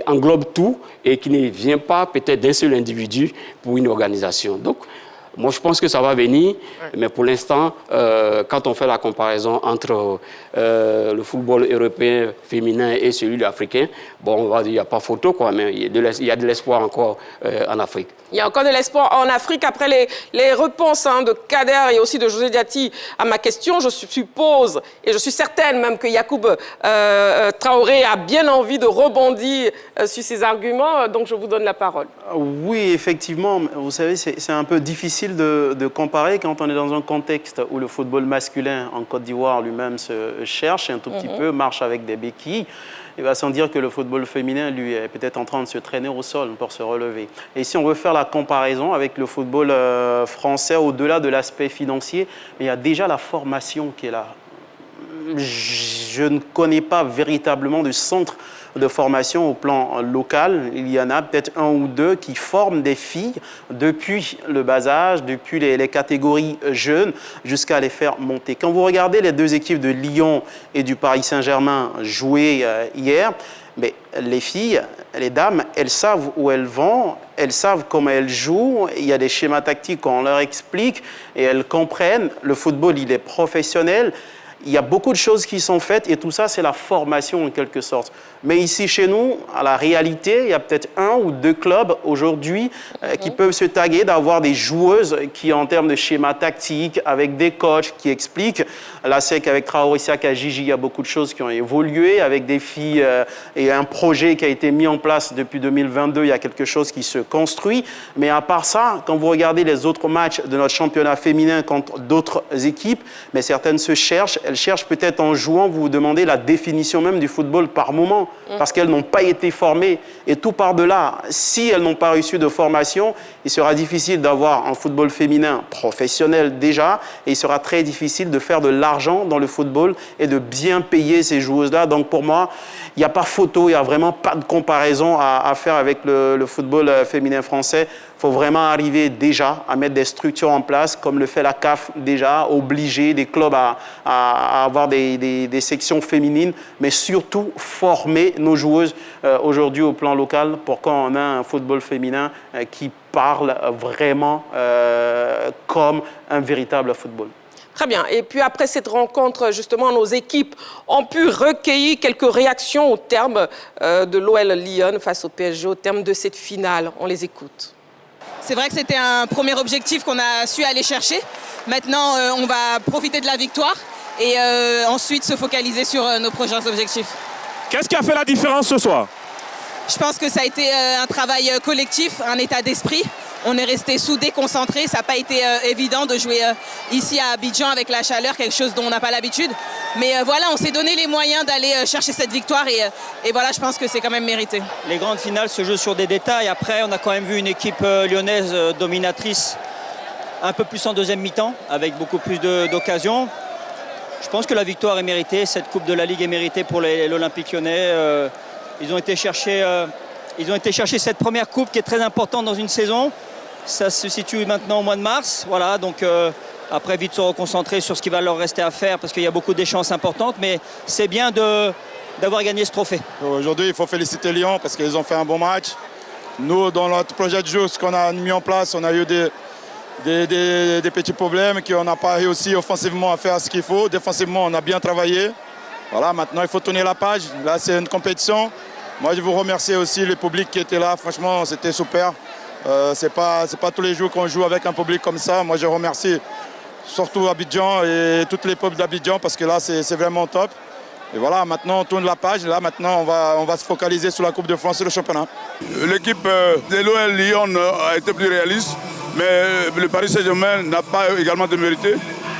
englobe tout et qui ne vient pas peut-être d'un seul individu pour une organisation. Donc, moi, je pense que ça va venir, mais pour l'instant, quand on fait la comparaison entre le football européen féminin et celui africain, bon, on va dire qu'il n'y a pas photo, quoi, mais il y a de l'espoir encore en Afrique. Il y a encore de l'espoir en Afrique. Après les réponses de Kader et aussi de José Diaty à ma question, je suppose, et je suis certaine même que Yacoub Traoré a bien envie de rebondir sur ces arguments, donc je vous donne la parole. Oui, effectivement, vous savez, c'est un peu difficile de comparer quand on est dans un contexte où le football masculin en Côte d'Ivoire lui-même se cherche un tout petit peu, marche avec des béquilles. Il va sans dire que le football féminin, lui, est peut-être en train de se traîner au sol pour se relever. Et si on veut faire la comparaison avec le football français, au-delà de l'aspect financier, il y a déjà la formation qui est là. Je ne connais pas véritablement de centre de formation au plan local. Il y en a peut-être 1 ou 2 qui forment des filles depuis le bas âge, depuis les catégories jeunes, jusqu'à les faire monter. Quand vous regardez les 2 équipes de Lyon et du Paris Saint-Germain jouer hier, mais les filles, les dames, elles savent où elles vont, elles savent comment elles jouent, il y a des schémas tactiques qu'on leur explique et elles comprennent. Le football, il est professionnel. Il y a beaucoup de choses qui sont faites et tout ça, c'est la formation en quelque sorte. Mais ici, chez nous, à la réalité, il y a peut-être 1 ou 2 clubs aujourd'hui qui peuvent se taguer d'avoir des joueuses qui, en termes de schéma tactique, avec des coachs qui expliquent. Là, c'est qu'avec Traoré Siaka, Gigi, il y a beaucoup de choses qui ont évolué. Avec des filles et un projet qui a été mis en place depuis 2022, il y a quelque chose qui se construit. Mais à part ça, quand vous regardez les autres matchs de notre championnat féminin contre d'autres équipes, mais certaines se cherchent. Elles cherchent peut-être en jouant, vous vous demandez la définition même du football par moment. Parce qu'elles n'ont pas été formées. Et tout par de là, si elles n'ont pas reçu de formation, il sera difficile d'avoir un football féminin professionnel déjà, et il sera très difficile de faire de l'argent dans le football et de bien payer ces joueuses-là. Donc pour moi, il n'y a pas photo, il n'y a vraiment pas de comparaison à faire avec le football féminin français. Il faut vraiment arriver déjà à mettre des structures en place, comme le fait la CAF déjà, obliger des clubs à avoir des sections féminines, mais surtout former nos joueuses aujourd'hui au plan local pour qu'on ait un football féminin qui parle vraiment comme un véritable football. Très bien. Et puis après cette rencontre, justement, nos équipes ont pu recueillir quelques réactions au terme de l'OL Lyon face au PSG, au terme de cette finale. On les écoute. C'est vrai que c'était un premier objectif qu'on a su aller chercher. Maintenant, on va profiter de la victoire et ensuite se focaliser sur nos prochains objectifs. Qu'est-ce qui a fait la différence ce soir? Je pense que ça a été un travail collectif, un état d'esprit. On est resté soudés, concentrés. Ça n'a pas été évident de jouer ici à Abidjan avec la chaleur, quelque chose dont on n'a pas l'habitude. Mais voilà, on s'est donné les moyens d'aller chercher cette victoire et voilà, je pense que c'est quand même mérité. Les grandes finales se jouent sur des détails. Après, on a quand même vu une équipe lyonnaise dominatrice un peu plus en deuxième mi-temps, avec beaucoup plus d'occasions. Je pense que la victoire est méritée. Cette Coupe de la Ligue est méritée pour l'Olympique lyonnais. Ils ont été chercher cette première coupe qui est très importante dans une saison. Ça se situe maintenant au mois de mars. Voilà, donc après, vite se reconcentrer sur ce qui va leur rester à faire parce qu'il y a beaucoup d'échéances importantes. Mais c'est bien d'avoir gagné ce trophée. Aujourd'hui, il faut féliciter Lyon parce qu'ils ont fait un bon match. Nous, dans notre projet de jeu, ce qu'on a mis en place, on a eu des petits problèmes qu'on n'a pas réussi offensivement à faire ce qu'il faut. Défensivement, on a bien travaillé. Voilà, maintenant, il faut tourner la page. Là, c'est une compétition. Moi, je vous remercie aussi le public qui était là. Franchement, c'était super. C'est pas tous les jours qu'on joue avec un public comme ça. Moi, je remercie surtout Abidjan et tous les peuples d'Abidjan parce que là, c'est vraiment top. Et voilà, maintenant, on tourne la page. Là, maintenant, on va se focaliser sur la Coupe de France et le championnat. L'équipe de l'OL Lyon a été plus réaliste, mais le Paris Saint-Germain n'a pas également de mérité.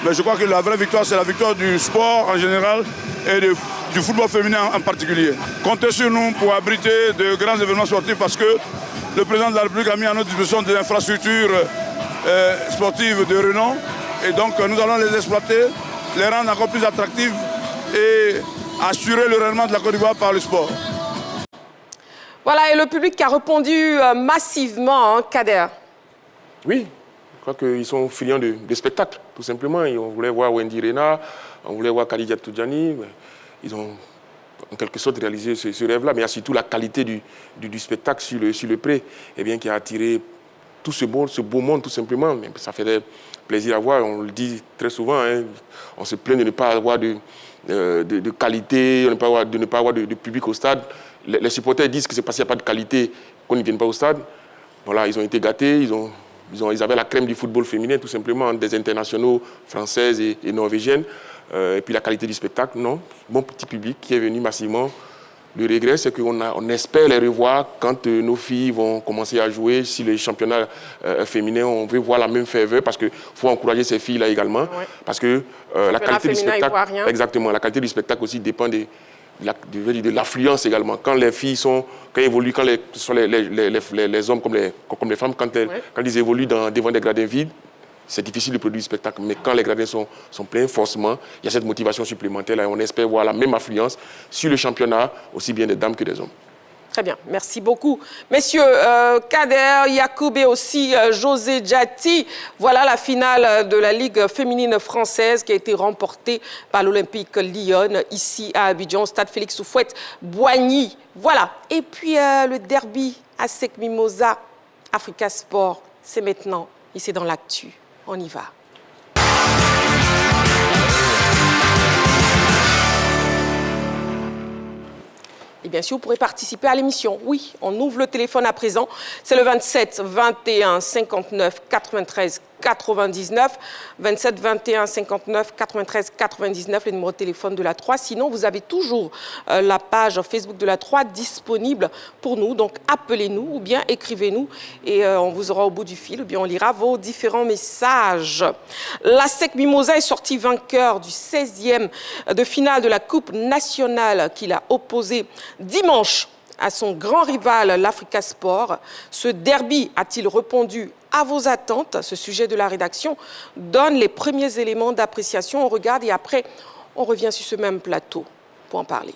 Mais je crois que la vraie victoire, c'est la victoire du sport en général et du football féminin en particulier. Comptez sur nous pour abriter de grands événements sportifs parce que le président de la République a mis à notre disposition des infrastructures sportives de renom. Et donc nous allons les exploiter, les rendre encore plus attractives et assurer le rayonnement de la Côte d'Ivoire par le sport. Voilà, et le public qui a répondu massivement, hein, Kader. Oui, je crois qu'ils sont friands de spectacles, tout simplement. Et on voulait voir Wendy Rena, on voulait voir Khadija Toudjani. Ils ont en quelque sorte réalisé ce rêve-là, mais il y a surtout la qualité du spectacle sur le pré, qui a attiré tout ce beau monde, tout simplement. Mais ça fait plaisir à voir, on le dit très souvent, hein, on se plaint de ne pas avoir de qualité, de ne pas avoir de public au stade. Les supporters disent que c'est parce qu'il n'y a pas de qualité qu'on ne vienne pas au stade. Voilà, ils ont été gâtés, ils avaient la crème du football féminin, tout simplement, des internationaux françaises et norvégiennes. Et puis la qualité du spectacle, non. Bon petit public qui est venu massivement. Le regret, c'est qu'on espère les revoir quand nos filles vont commencer à jouer. Si les championnats féminins, on veut voir la même ferveur parce qu'il faut encourager ces filles-là également. Ouais. Parce que la qualité du spectacle, exactement, la qualité du spectacle aussi dépend de l'affluence également. Quand les filles évoluent, quand les hommes comme les femmes, quand ils évoluent devant des gradins vides, c'est difficile de produire du spectacle. Mais quand les gradins sont pleins, forcément, il y a cette motivation supplémentaire. Et on espère voir la même affluence sur le championnat, aussi bien des dames que des hommes. Très bien, merci beaucoup. Messieurs, Kader, Yacoub et aussi José Djati, voilà la finale de la Ligue féminine française qui a été remportée par l'Olympique Lyon, ici à Abidjan, au stade Félix Houphouët-Boigny. Voilà, et puis le derby ASEC Mimosa, Africa Sport, c'est maintenant, et c'est dans l'actu. On y va. Et bien sûr, vous pourrez participer à l'émission. Oui, on ouvre le téléphone à présent. C'est le 27 21 59 93 99. 27 21 59 93 99, le numéro de téléphone de la 3. Sinon, vous avez toujours la page Facebook de la 3 disponible pour nous. Donc, appelez-nous ou bien écrivez-nous et on vous aura au bout du fil ou bien on lira vos différents messages. L'ASEC Mimosa est sorti vainqueur du 16e de finale de la Coupe nationale qu'il a opposé dimanche à son grand rival, l'Africa Sport. Ce derby a-t-il répondu à vos attentes? Ce sujet de la rédaction donne les premiers éléments d'appréciation. On regarde et après, on revient sur ce même plateau pour en parler.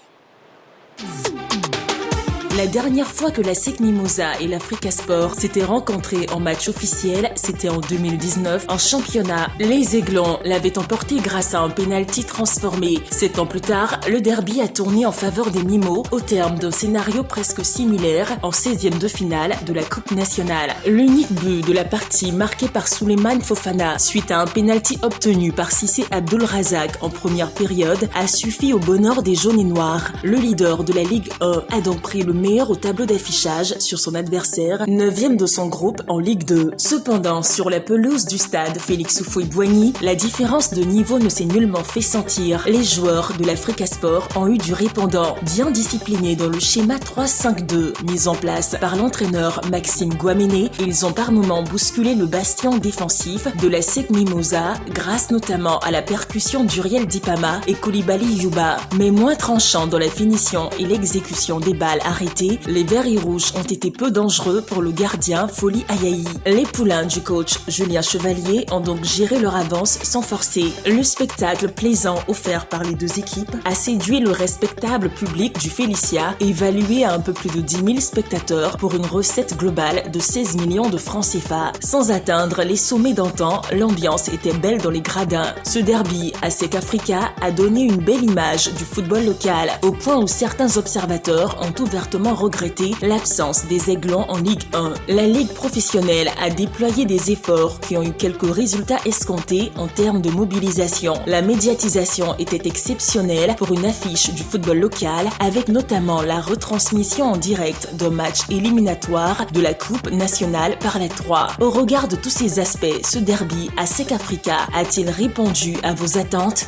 La dernière fois que la SEC Mimosa et l'Africa Sport s'étaient rencontrés en match officiel, c'était en 2019 en championnat. Les Aiglons l'avaient emporté grâce à un penalty transformé. 7 ans plus tard, le derby a tourné en faveur des Mimos au terme d'un scénario presque similaire en 16e de finale de la Coupe nationale. L'unique but de la partie marqué par Souleymane Fofana suite à un penalty obtenu par Cissé Abdulrazak en première période a suffi au bonheur des jaunes et noirs. Le leader de la Ligue 1 a donc pris le meilleur au tableau d'affichage sur son adversaire, 9e de son groupe en Ligue 2. Cependant, sur la pelouse du stade Félix Houphouët-Boigny, la différence de niveau ne s'est nullement fait sentir. Les joueurs de l'Africa Sport ont eu du répondant, bien disciplinés dans le schéma 3-5-2 mis en place par l'entraîneur Maxime Guaméné. Ils ont par moments bousculé le bastion défensif de la SEC Mimosa grâce notamment à la percussion d'Uriel Dipama et Koulibaly Youba. Mais moins tranchant dans la finition et l'exécution des balles arrêtées, les verts et rouges ont été peu dangereux pour le gardien Foli Ayayi. Les poulains du coach Julien Chevalier ont donc géré leur avance sans forcer. Le spectacle plaisant offert par les deux équipes a séduit le respectable public du Félicia, évalué à un peu plus de 10 000 spectateurs pour une recette globale de 16 millions de francs CFA. Sans atteindre les sommets d'antan, l'ambiance était belle dans les gradins. Ce derby à SEC Africa a donné une belle image du football local, au point où certains observateurs ont ouvertement regretté l'absence des Aiglons en Ligue 1. La Ligue professionnelle a déployé des efforts qui ont eu quelques résultats escomptés en termes de mobilisation. La médiatisation était exceptionnelle pour une affiche du football local, avec notamment la retransmission en direct d'un match éliminatoire de la Coupe nationale par la 3. Au regard de tous ces aspects, ce derby à SEC Africa a-t-il répondu à vos attentes?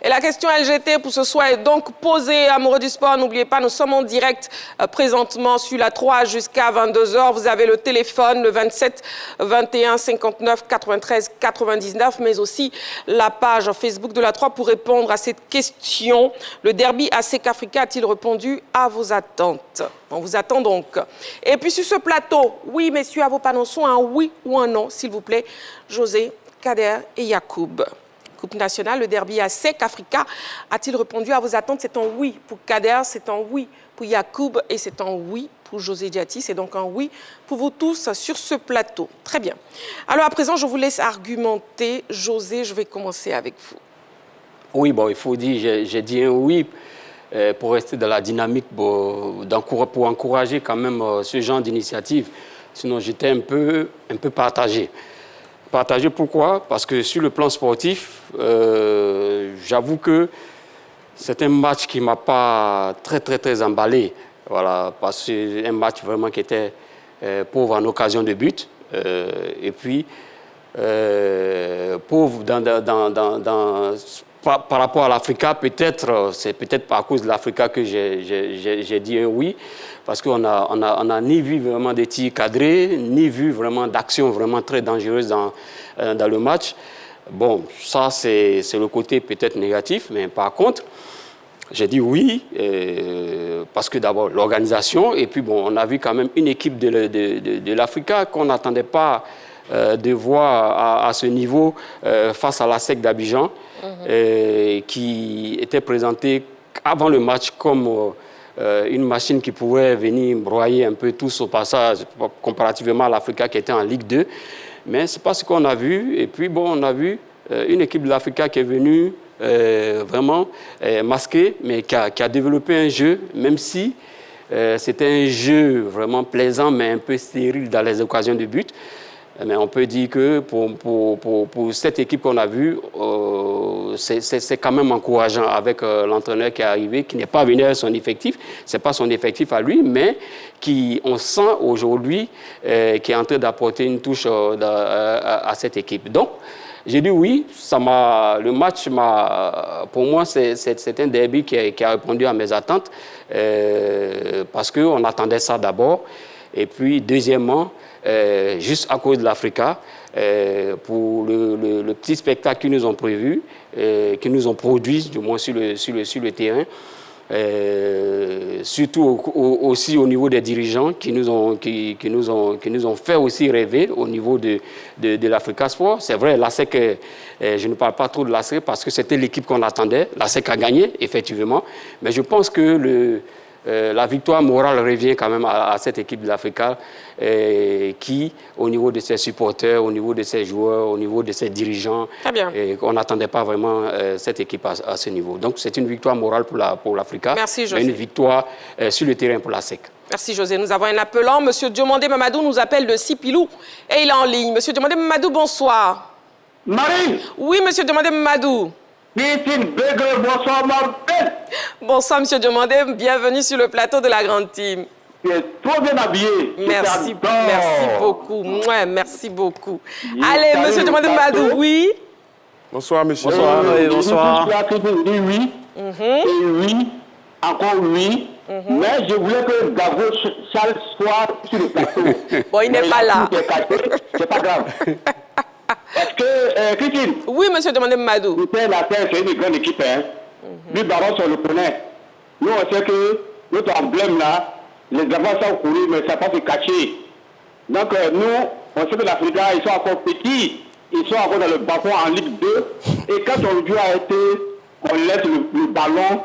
Et la question LGT pour ce soir est donc posée. Amoureux du sport, n'oubliez pas, nous sommes en direct présentement sur la 3 jusqu'à 22h. Vous avez le téléphone, le 27 21 59 93 99, mais aussi la page Facebook de la 3 pour répondre à cette question. Le derby à SEC Africa a-t-il répondu à vos attentes? On vous attend donc. Et puis sur ce plateau, oui messieurs, à vos panneaux, sont un oui ou un non, s'il vous plaît. José, Kader et Yacoub. Coupe nationale, le derby à SEC Africa a-t-il répondu à vos attentes? C'est un oui pour Kader, c'est un oui pour Yacoub et c'est un oui pour José Diati. C'est donc un oui pour vous tous sur ce plateau. Très bien. Alors à présent, je vous laisse argumenter. José, je vais commencer avec vous. Oui, bon, il faut dire, j'ai dit un oui pour rester dans la dynamique, pour encourager quand même ce genre d'initiative. Sinon, j'étais un peu partagé. Partagé pourquoi? Parce que sur le plan sportif, j'avoue que c'est un match qui ne m'a pas très emballé. Voilà, parce que c'est un match vraiment qui était pauvre en occasion de but. Et puis, pauvre par rapport à l'Africa, c'est peut-être pas à cause de l'Africa que j'ai dit un oui, parce qu'on n'a ni vu vraiment des tirs cadrés, ni vu vraiment d'actions vraiment très dangereuses dans le match. Bon, ça, c'est le côté peut-être négatif, mais par contre, j'ai dit oui, parce que d'abord, l'organisation, et puis bon, on a vu quand même une équipe de l'Africa qu'on n'attendait pas de voir à ce niveau face à la SEC d'Abidjan, qui était présentée avant le match comme une machine qui pouvait venir broyer un peu tous au passage, comparativement à l'Africa qui était en Ligue 2. Mais ce n'est pas ce qu'on a vu. Et puis, bon, on a vu une équipe de l'Africa qui est venue vraiment masquée, mais qui a développé un jeu, même si c'était un jeu vraiment plaisant, mais un peu stérile dans les occasions de but. Mais on peut dire que pour cette équipe qu'on a vue, c'est quand même encourageant avec l'entraîneur qui est arrivé, qui n'est pas venu avec son effectif. Ce n'est pas son effectif à lui, mais qui, on sent aujourd'hui, qui est en train d'apporter une touche à cette équipe. Donc, j'ai dit oui, le match, pour moi, c'est un derby qui a répondu à mes attentes, parce qu'on attendait ça d'abord. Et puis, deuxièmement, juste à cause de l'Africa, pour le petit spectacle qu'ils nous ont prévu, qu'ils nous ont produit, du moins sur le terrain, surtout aussi au niveau des dirigeants qui nous ont fait aussi rêver au niveau de l'Africa Sport. C'est vrai, l'ASEC, je ne parle pas trop de l'ASEC parce que c'était l'équipe qu'on attendait. L'ASEC a gagné, effectivement, mais je pense que la victoire morale revient quand même à cette équipe de l'Africa qui, au niveau de ses supporters, au niveau de ses joueurs, au niveau de ses dirigeants, on n'attendait pas vraiment cette équipe à ce niveau. Donc c'est une victoire morale pour l'Africa, mais une victoire sur le terrain pour la SEC. Merci José. Nous avons un appelant. Monsieur Diomandé Mamadou nous appelle de Sipilou et il est en ligne. Monsieur Diomandé Mamadou, bonsoir. Marie. Oui, monsieur Diomandé Mamadou. Bonsoir, Martin. Bonsoir, monsieur Diomandé. Bienvenue sur le plateau de la Grande Team. Tu es trop bien habillé. Merci beaucoup. Ouais, merci beaucoup. Allez, monsieur Diomandé Mamadou, oui. Bonsoir, monsieur. Bonsoir. Bonsoir. Oui. Et oui. Encore oui. Mais je voulais que Gavo Charles soit sur le plateau. Bon, il n'est pas là. C'est pas grave. Parce que, Christine. Oui, monsieur Diomandé Mamadou. La Terre, c'est une grande équipe. Hein. Lui, Baron, on le connaît. Nous, on sait que notre emblème là, les avants sont courus, mais ça ne va pas se cacher. Donc, nous, on sait que l'Africa, ils sont encore petits. Ils sont encore dans le bas-fond en Ligue 2. Et quand on joue a été, on laisse le ballon.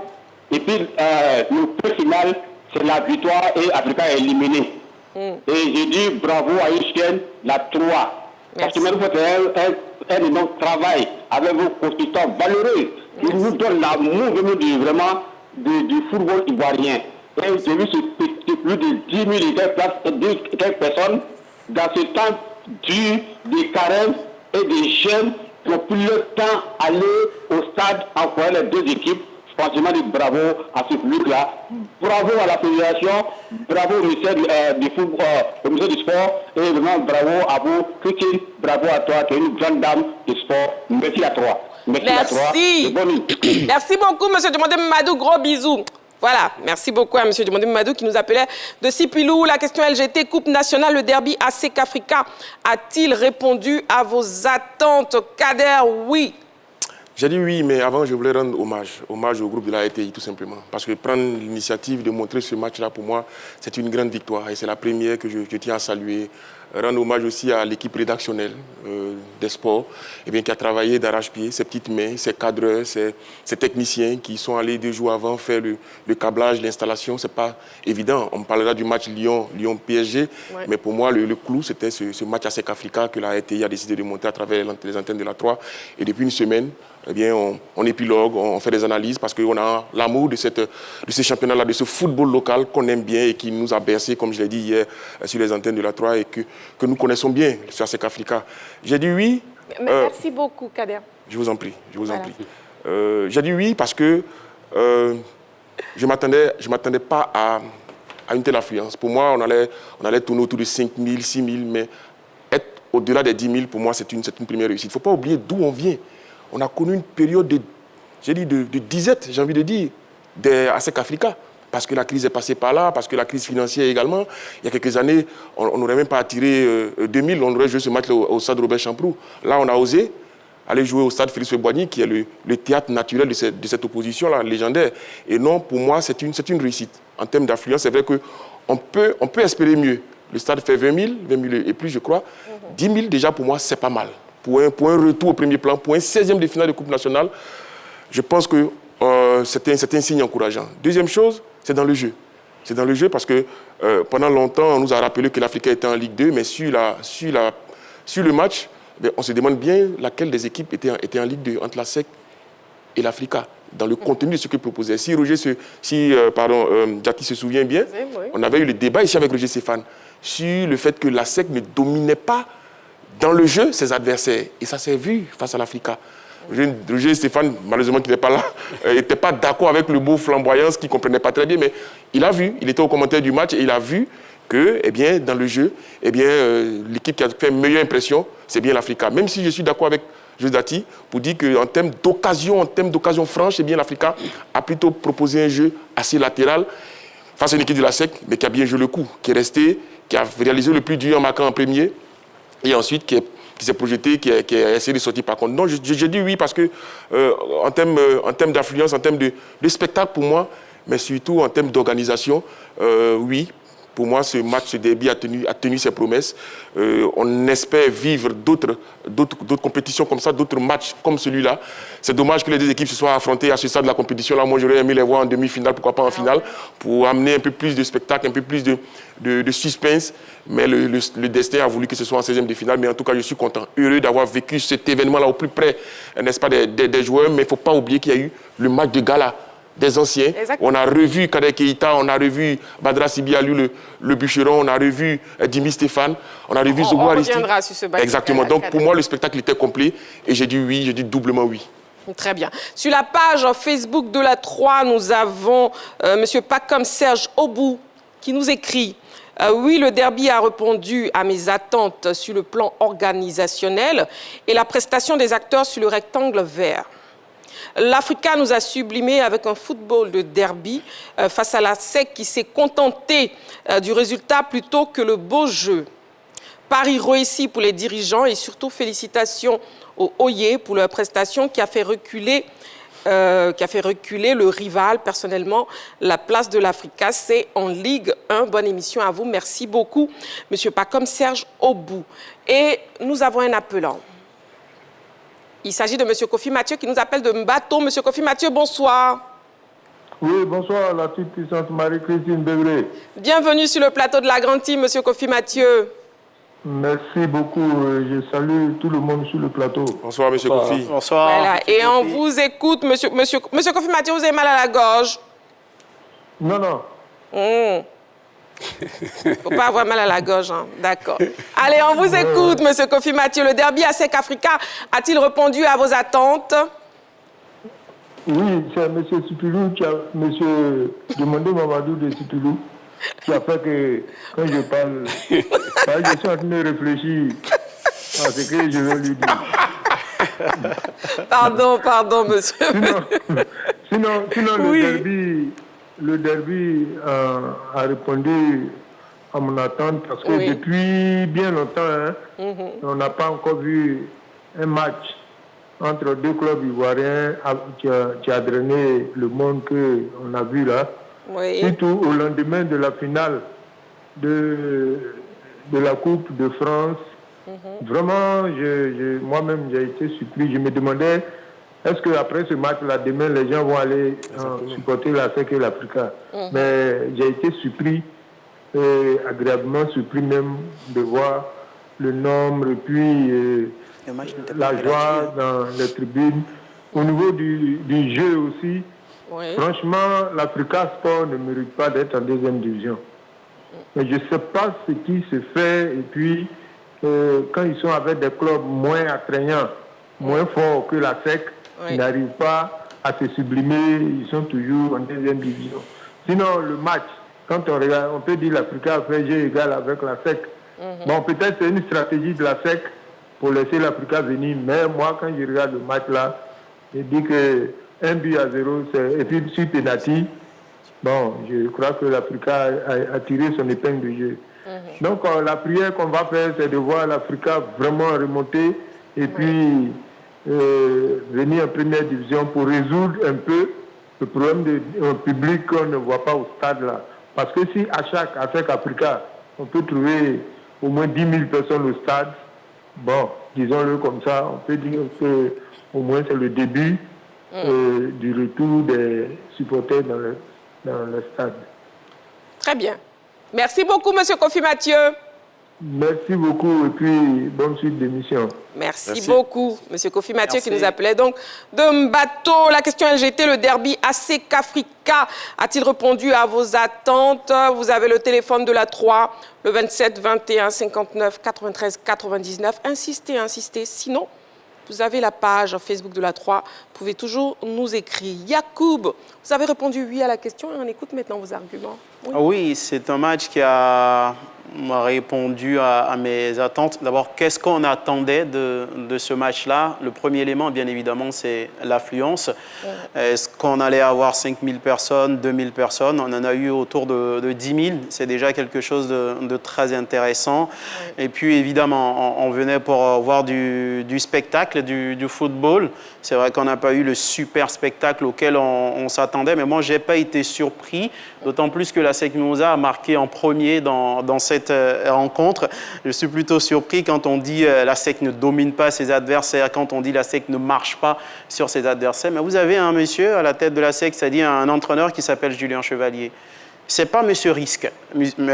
Et puis, le point final, c'est la victoire et l'Africa est éliminé. Et j'ai dit bravo à Etienne, la 3. Parce que même vous faites un énorme travail avec vos consultants valeureux. Ils nous donnent l'amour vraiment du football ivoirien. Et j'ai vu plus de 10 000 et quelques personnes dans ce temps des carèmes et des jeunes qui ont pris le temps d'aller au stade encourager les deux équipes. Franchement, bravo à ce public-là. Bravo à la fédération. Bravo au ministère du football, au ministère du sport. Et vraiment, bravo à vous, Christine. Bravo à toi, tu es une grande dame du sport. Merci à toi. Merci. Merci beaucoup, monsieur Diomandé Mamadou. Gros bisous. Voilà, merci beaucoup à M. Diomandé Mamadou qui nous appelait de Sipilou. La question LGT, Coupe nationale, le derby ASEC Africa a-t-il répondu à vos attentes? Kader, oui. J'ai dit oui, mais avant, je voulais rendre hommage au groupe de la RTI, tout simplement. Parce que prendre l'initiative de montrer ce match-là, pour moi, c'est une grande victoire. Et c'est la première que je tiens à saluer. Rendre hommage aussi à l'équipe rédactionnelle des sports, qui a travaillé d'arrache-pied, ses petites mains, ses cadreurs, ses techniciens qui sont allés 2 jours avant faire le câblage, l'installation. Ce n'est pas évident. On parlera du match Lyon-PSG, mais pour moi, le clou, c'était ce match ASEC Africa que la RTI a décidé de monter à travers les antennes de la 3. Et depuis une semaine, on épilogue, on fait des analyses parce qu'on a l'amour de ce championnat-là, de ce football local qu'on aime bien et qui nous a bercé, comme je l'ai dit hier, sur les antennes de la 3 et que nous connaissons bien sur ASEC Africa. J'ai dit oui. Merci beaucoup, Kader. Je vous en prie, j'ai dit oui parce que je ne m'attendais pas à une telle affluence. Pour moi, on allait tourner autour de 5 000, 6 000, mais être au-delà des 10 000, pour moi, c'est une première réussite. Il ne faut pas oublier d'où on vient. On a connu une période de disette, j'ai envie de dire, d'ASEC Africa. Parce que la crise est passée par là, parce que la crise financière également. Il y a quelques années, on n'aurait même pas attiré 2000, on aurait joué ce match au stade Robert Champroux. Là, on a osé aller jouer au stade Félix Houphouët-Boigny, qui est le théâtre naturel de cette opposition-là, légendaire. Et non, pour moi, c'est une réussite. En termes d'affluence, c'est vrai qu'on peut espérer mieux. Le stade fait 20 000 et plus, je crois. 10 000, déjà, pour moi, c'est pas mal. Pour un retour au premier plan, pour un 16e de finale de Coupe nationale, je pense que c'est un signe encourageant. Deuxième chose, c'est dans le jeu. C'est dans le jeu parce que pendant longtemps, on nous a rappelé que l'Africa était en Ligue 2, mais sur le match, on se demande bien laquelle des équipes était en Ligue 2, entre la SEC et l'Africa, dans le contenu de ce qu'il proposait. Si Jackie se souvient bien, on avait eu le débat ici avec Roger Stéphane sur le fait que la SEC ne dominait pas dans le jeu ses adversaires. Et ça s'est vu face à l'Africa. Roger Stéphane, malheureusement qui n'est pas là, n'était pas d'accord avec le mot flamboyance, qu'il ne comprenait pas très bien, mais il a vu, il était au commentaire du match et il a vu que, dans le jeu, l'équipe qui a fait une meilleure impression, c'est bien l'Africa. Même si je suis d'accord avec Josdati pour dire qu'en termes d'occasion franche, l'Africa a plutôt proposé un jeu assez latéral face à une équipe de la SEC, mais qui a bien joué le coup, qui est resté, qui a réalisé le plus dur en marquant en premier, et ensuite qui s'est projeté, qui a essayé de sortir par contre. Non, j'ai dit oui parce que en termes d'affluence, en termes de spectacle, pour moi, mais surtout en termes d'organisation, oui. Pour moi, ce match, ce derby a tenu ses promesses. On espère vivre d'autres compétitions comme ça, d'autres matchs comme celui-là. C'est dommage que les deux équipes se soient affrontées à ce stade de la compétition. Là, moi, j'aurais aimé les voir en demi-finale, pourquoi pas en finale, pour amener un peu plus de spectacle, un peu plus de suspense. Mais le destin a voulu que ce soit en 16e de finale. Mais en tout cas, je suis content, heureux d'avoir vécu cet événement-là au plus près, n'est-ce pas, des joueurs. Mais il ne faut pas oublier qu'il y a eu le match de gala des anciens. Exactement. On a revu Kader Keita, on a revu Badra Sibi Aliou, le bûcheron, on a revu Dimi Stéphane, on a revu Zogo Aristide. On reviendra sur ce match. Exactement. Donc pour moi, le spectacle était complet et j'ai dit oui, j'ai dit doublement oui. Très bien. Sur la page Facebook de la 3, nous avons M. Pacom Serge Obou qui nous écrit oui, le derby a répondu à mes attentes sur le plan organisationnel et la prestation des acteurs sur le rectangle vert. L'Africa nous a sublimés avec un football de derby face à la SEC qui s'est contentée du résultat plutôt que le beau jeu. Pari réussi pour les dirigeants et surtout félicitations aux Oye pour leur prestation qui a fait reculer le rival. Personnellement, la place de l'Africa, c'est en Ligue 1. Bonne émission à vous. Merci beaucoup, M. Pacom Serge Obou. Et nous avons un appelant. Il s'agit de M. Kofi Mathieu qui nous appelle de Mbato. M. Kofi Mathieu, bonsoir. Oui, bonsoir, la toute puissante Marie-Christine Begré. Bienvenue sur le plateau de la Grande Team, M. Kofi Mathieu. Merci beaucoup. Je salue tout le monde sur le plateau. Bonsoir, M. Kofi. Bonsoir. Voilà. Et on vous écoute, Monsieur Kofi Mathieu, vous avez mal à la gorge? Non, non. Il ne faut pas avoir mal à la gorge, hein. D'accord. Allez, on vous écoute, M. Kofi Mathieu. Le derby à SEC Africa a-t-il répondu à vos attentes? Oui, c'est M. Sipilou qui a... M. Demandé Mamadou de Sipilou qui a fait que quand je parle, je suis en train de réfléchir à ce que je vais lui dire. Pardon, monsieur. Sinon oui. Le derby a répondu à mon attente parce que depuis bien longtemps, on n'a pas encore vu un match entre deux clubs ivoiriens qui a drainé le monde qu'on a vu là. Oui. Surtout au lendemain de la finale de la Coupe de France. Vraiment, moi-même, j'ai été surpris. Je me demandais, est-ce qu'après ce match-là, demain, les gens vont aller supporter la SEC et l'Africa? Mais j'ai été surpris, agréablement surpris même, de voir le nombre et puis la joie dans les tribunes. Au niveau du jeu aussi, franchement, l'Africa Sport ne mérite pas d'être en deuxième division. Mais je ne sais pas ce qui se fait. Et puis, quand ils sont avec des clubs moins attrayants, moins forts que la SEC, ils n'arrivent pas à se sublimer. Ils sont toujours en deuxième division. Sinon, le match, quand on regarde, on peut dire l'Africa a fait jeu égal avec la SEC. Bon, peut-être c'est une stratégie de la SEC pour laisser l'Africa venir. Mais moi, quand je regarde le match là, je dis que 1-0, et puis sur penalty, bon, je crois que l'Africa a tiré son épingle de jeu. Donc, la prière qu'on va faire, c'est de voir l'Africa vraiment remonter et puis venir en première division pour résoudre un peu le problème du public qu'on ne voit pas au stade là. Parce que si à chaque Africa, on peut trouver au moins 10 000 personnes au stade, bon, disons-le comme ça, on peut dire que au moins c'est le début du retour des supporters dans le stade. Très bien. Merci beaucoup, M. Kofi Mathieu. Merci beaucoup et puis bonne suite d'émission. Merci beaucoup, M. Kofi Mathieu qui nous appelait donc de Mbato. La question LGT, le derby ASEC Africa a-t-il répondu à vos attentes? Vous avez le téléphone de la 3, le 27 21 59 93 99. Insistez. Sinon, vous avez la page Facebook de la 3. Vous pouvez toujours nous écrire. Yacoub, vous avez répondu oui à la question et on écoute maintenant vos arguments. Oui, c'est un match qui a répondu à mes attentes. D'abord, qu'est-ce qu'on attendait de ce match-là? Le premier élément, bien évidemment, c'est l'affluence. Est-ce qu'on allait avoir 5 000 personnes, 2 000 personnes? On en a eu autour de 10 000. C'est déjà quelque chose de très intéressant. Et puis, évidemment, on venait pour voir du spectacle, du football. C'est vrai qu'on n'a pas eu le super spectacle auquel on s'attendait, mais moi, je n'ai pas été surpris, d'autant plus que la SEC Mimosa a marqué en premier dans cette rencontre. Je suis plutôt surpris quand on dit la SEC ne domine pas ses adversaires, quand on dit la SEC ne marche pas sur ses adversaires. Mais vous avez un monsieur à la tête de la SEC, c'est-à-dire un entraîneur qui s'appelle Julien Chevalier. Ce n'est pas Monsieur Risque.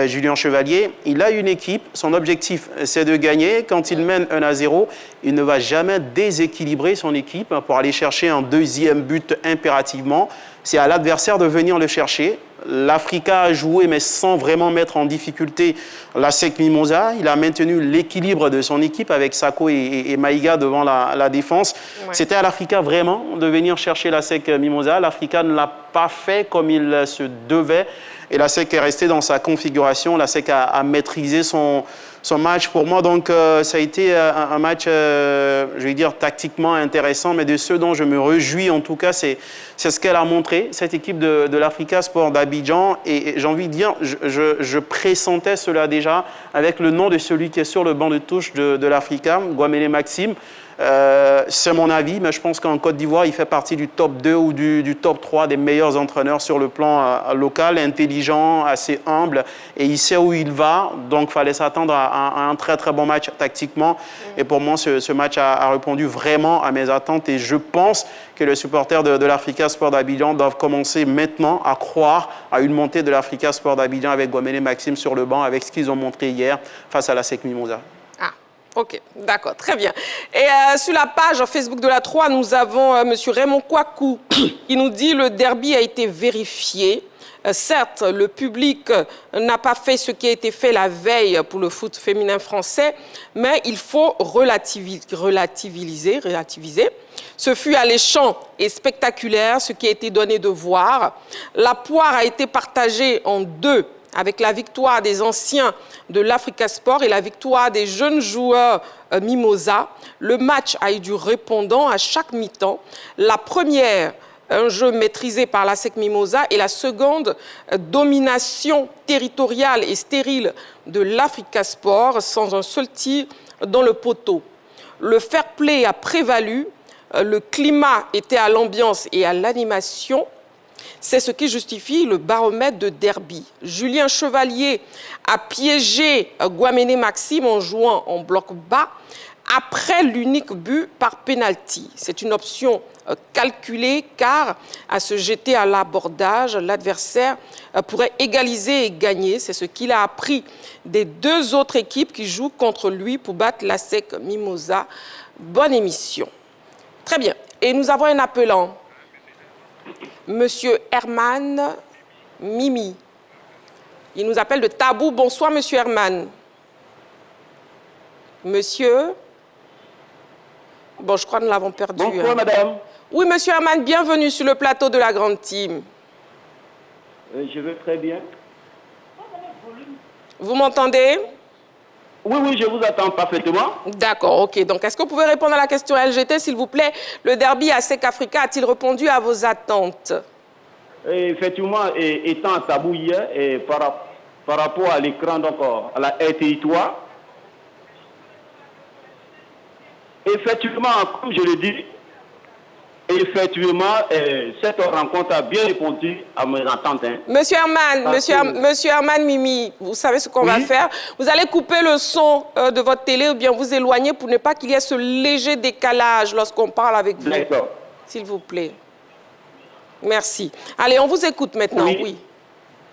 Julien Chevalier, il a une équipe. Son objectif, c'est de gagner. Quand il mène 1-0, il ne va jamais déséquilibrer son équipe pour aller chercher un deuxième but impérativement. C'est à l'adversaire de venir le chercher. L'Africa a joué, mais sans vraiment mettre en difficulté la SEC Mimosa. Il a maintenu l'équilibre de son équipe avec Sako et Maïga devant la défense. Ouais. C'était à l'Africa vraiment de venir chercher la SEC Mimosa. L'Africa ne l'a pas fait comme il se devait. Et la SEC est restée dans sa configuration. La SEC a maîtrisé son match. Pour moi, donc, ça a été un match, je vais dire, tactiquement intéressant. Mais de ce dont je me réjouis, en tout cas, c'est ce qu'elle a montré, cette équipe de l'Africa Sport d'Abidjan. Et j'ai envie de dire, je pressentais cela déjà avec le nom de celui qui est sur le banc de touche de l'Africa, Guamene Maxime. C'est mon avis, mais je pense qu'en Côte d'Ivoire, il fait partie du top 2 ou du top 3 des meilleurs entraîneurs sur le plan local, intelligent, assez humble, et il sait où il va, donc il fallait s'attendre à un très très bon match tactiquement. Et pour moi, ce match a répondu vraiment à mes attentes, et je pense que les supporters de l'Africa Sport d'Abidjan doivent commencer maintenant à croire à une montée de l'Africa Sport d'Abidjan avec Guamene Maxime sur le banc, avec ce qu'ils ont montré hier face à la SEC Mimosa. Ok, d'accord, très bien. Et sur la page Facebook de la 3, nous avons M. Raymond Kouakou qui nous dit le derby a été vérifié. Certes, le public n'a pas fait ce qui a été fait la veille pour le foot féminin français, mais il faut relativiser. Ce fut alléchant et spectaculaire ce qui a été donné de voir. La poire a été partagée en deux, avec la victoire des anciens de l'Africa Sport et la victoire des jeunes joueurs Mimosa. Le match a eu du répondant à chaque mi-temps. La première, un jeu maîtrisé par la SEC Mimosa, et la seconde, domination territoriale et stérile de l'Africa Sport sans un seul tir dans le poteau. Le fair play a prévalu, le climat était à l'ambiance et à l'animation. C'est ce qui justifie le baromètre de derby. Julien Chevalier a piégé Guamene Maxime en jouant en bloc bas après l'unique but par pénalty. C'est une option calculée car à se jeter à l'abordage, l'adversaire pourrait égaliser et gagner. C'est ce qu'il a appris des deux autres équipes qui jouent contre lui pour battre la SEC Mimosa. Bonne émission. Très bien. Et nous avons un appelant. Monsieur Herman Mimi. Il nous appelle de Tabou. Bonsoir, Monsieur Herman. Monsieur. Bon, je crois que nous l'avons perdu. Bonsoir, madame. Oui, Monsieur Herman, bienvenue sur le plateau de la Grande Team. Je vais très bien. Vous m'entendez? Oui, je vous attends parfaitement. D'accord, ok. Donc, est-ce que vous pouvez répondre à la question LGT, s'il vous plaît? Le derby à SEC Africa a-t-il répondu à vos attentes? Effectivement, étant à Tabou hier, et par rapport à l'écran, donc à la RTI 3, effectivement, comme je le dis, effectivement, cette rencontre a bien répondu à mes attentes. Hein. Monsieur Herman Mimi, vous savez ce qu'on va faire? Vous allez couper le son de votre télé ou bien vous éloigner pour ne pas qu'il y ait ce léger décalage lorsqu'on parle avec vous. D'accord. S'il vous plaît. Merci. Allez, on vous écoute maintenant. Oui.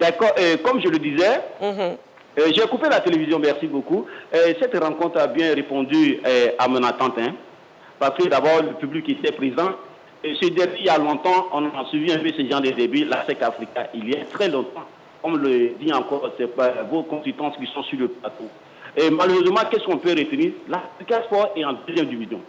D'accord. Comme je le disais, j'ai coupé la télévision, merci beaucoup. Cette rencontre a bien répondu à mon attente. Hein, parce que d'abord, le public était présent. Et ce début, il y a longtemps, on a suivi un peu ce genre de début, la SEC Africa, il y a très longtemps. Comme le dit encore, c'est pas vos consultants qui sont sur le plateau. Et malheureusement, qu'est-ce qu'on peut retenir? L'Africa Sport est en deuxième division.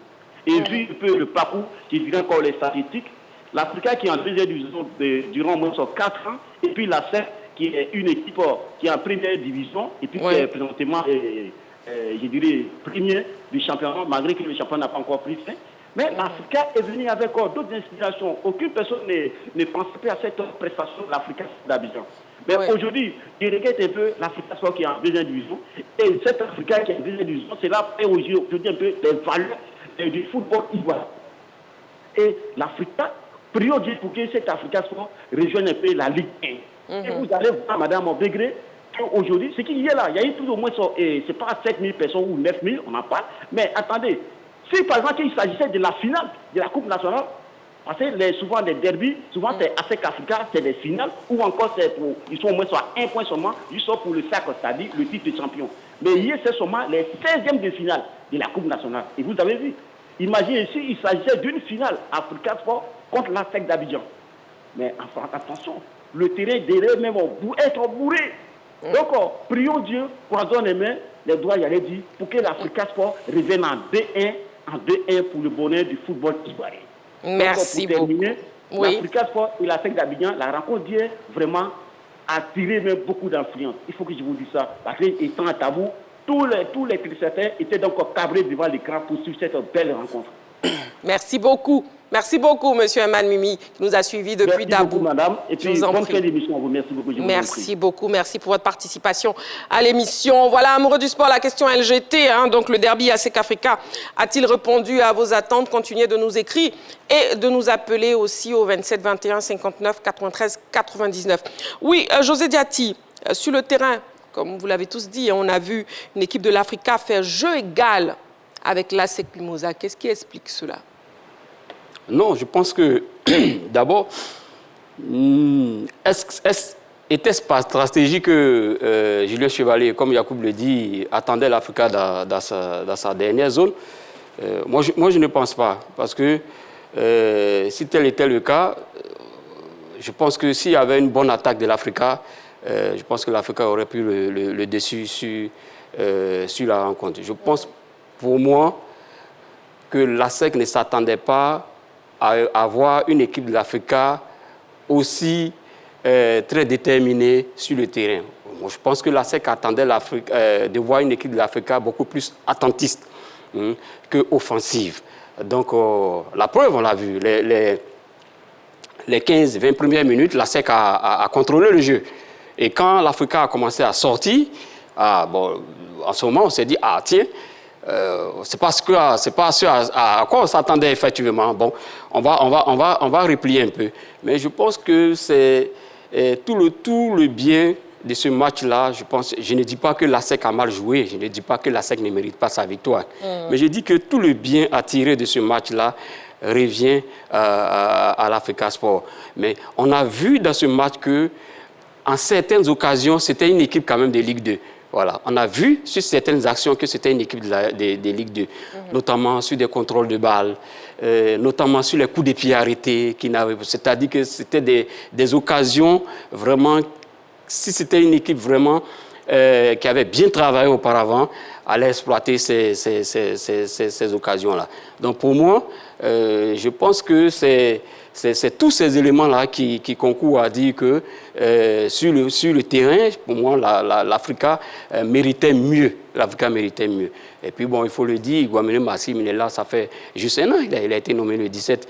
Et vu un peu le parcours, qui vient encore les statistiques, l'Africa qui est en deuxième division durant moins de 4 ans, et puis la SEC qui est une équipe qui est en première division et puis qui est présentement, je dirais, premier du championnat, malgré que le championnat n'a pas encore pris fin. Mais l'Africa est venu avec d'autres inspirations. Aucune personne ne pensait pas à cette prestation de l'Africa d'Abidjan. Mais aujourd'hui, je regrette un peu l'Africa Sport qui est en deuxième division. Et cette Africa qui est en deuxième division, c'est là aujourd'hui un peu les valeurs du football ivoirien. Et l'Africa, prions Dieu pour que cette Africa Sport rejoigne un peu la Ligue 1. Et vous allez voir, Madame Bégré, qu'aujourd'hui, ce qu'il y a là, il y a eu plus ou moins, c'est pas 7 000 personnes ou 9 000, on en parle. Mais attendez, si par exemple il s'agissait de la finale de la Coupe nationale, parce que souvent les derbies, souvent c'est ASEC Africa, c'est des finales, ou encore ils sont au moins sur un point seulement, juste pour le sacre, c'est-à-dire le titre de champion. Mais hier, c'est seulement les 16e de finale de la Coupe nationale. Et vous avez vu, imaginez ici, il s'agissait d'une finale Africa Sport contre l'ASEC d'Abidjan. Mais attention, le terrain derrière même être bourré. Donc, prions Dieu, croisons les mains, les doigts, y aller dire, pour que l'Africa Sport revienne en D1 pour le bonheur du football ivoirien. Merci beaucoup. L'Africa Sport et l'ASEC d'Abidjan, la rencontre d'hier, vraiment, a attiré même beaucoup d'influence. Il faut que je vous dise ça. Parce qu'étant à tabou, tous les téléspectateurs étaient donc cabrés devant l'écran pour suivre cette belle rencontre. Merci beaucoup. Merci beaucoup, monsieur Eman Mimi, qui nous a suivis depuis Dabou. Merci beaucoup, madame. Et puis, bonne fin d'émission à vous. Merci beaucoup. Merci beaucoup. Merci pour votre participation à l'émission. Voilà, amoureux du sport, la question LGT. Donc, le derby ASEC Africa a-t-il répondu à vos attentes? Continuez de nous écrire et de nous appeler aussi au 27 21 59 93 99. Oui, José Diati, sur le terrain, comme vous l'avez tous dit, on a vu une équipe de l'Africa faire jeu égal avec l'ASEC Mimosa. Qu'est-ce qui explique cela? Non, je pense que, d'abord, était-ce pas stratégie que Julien Chevalier, comme Yacoub le dit, attendait l'Africa dans sa dernière zone? Moi, je ne pense pas. Parce que si tel était le cas, je pense que s'il y avait une bonne attaque de l'Africa, je pense que l'Africa aurait pris le dessus sur la rencontre. Je pense, pour moi, que l'ASEC ne s'attendait pas à avoir une équipe de l'Africa aussi très déterminée sur le terrain. Moi, je pense que l'ASEC attendait de voir une équipe de l'Africa beaucoup plus attentiste qu'offensive. Donc, la preuve, on l'a vu, les 15-20 premières minutes, l'ASEC a contrôlé le jeu. Et quand l'Africa a commencé à sortir, en ce moment, on s'est dit, ah tiens, c'est pas ce à quoi on s'attendait effectivement. Bon, on va replier un peu. Mais je pense que c'est tout le bien de ce match-là. Je ne dis pas que l'ASEC a mal joué, je ne dis pas que l'ASEC ne mérite pas sa victoire. Mais je dis que tout le bien à tirer de ce match-là revient à l'Africa Sport. Mais on a vu dans ce match que, en certaines occasions, c'était une équipe quand même de Ligue 2. Voilà. On a vu sur certaines actions que c'était une équipe de Ligue 2, notamment sur des contrôles de balles, notamment sur les coups de pied arrêtés. C'est-à-dire que c'était des occasions vraiment, si c'était une équipe vraiment qui avait bien travaillé auparavant, allait exploiter ces occasions-là. Donc pour moi, je pense que c'est tous ces éléments-là qui concourent à dire que sur le terrain, pour moi, l'Africa méritait mieux. L'Africa méritait mieux. Et puis, bon, il faut le dire, Guamene Massim, il est là, ça fait juste un an. Il a été nommé le 17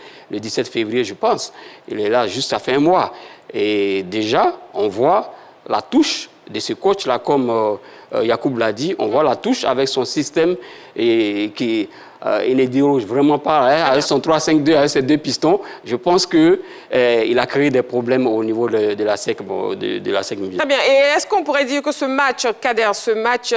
février, je pense. Il est là juste, ça fait un mois. Et déjà, on voit la touche de ce coach-là, comme Yacoub l'a dit, on voit la touche avec son système qui... il ne déroge vraiment pas avec son 3-5-2, avec ses deux pistons. Je pense qu'il a créé des problèmes au niveau de la SEC. Très bien. Et est-ce qu'on pourrait dire que ce match, Kader, ce match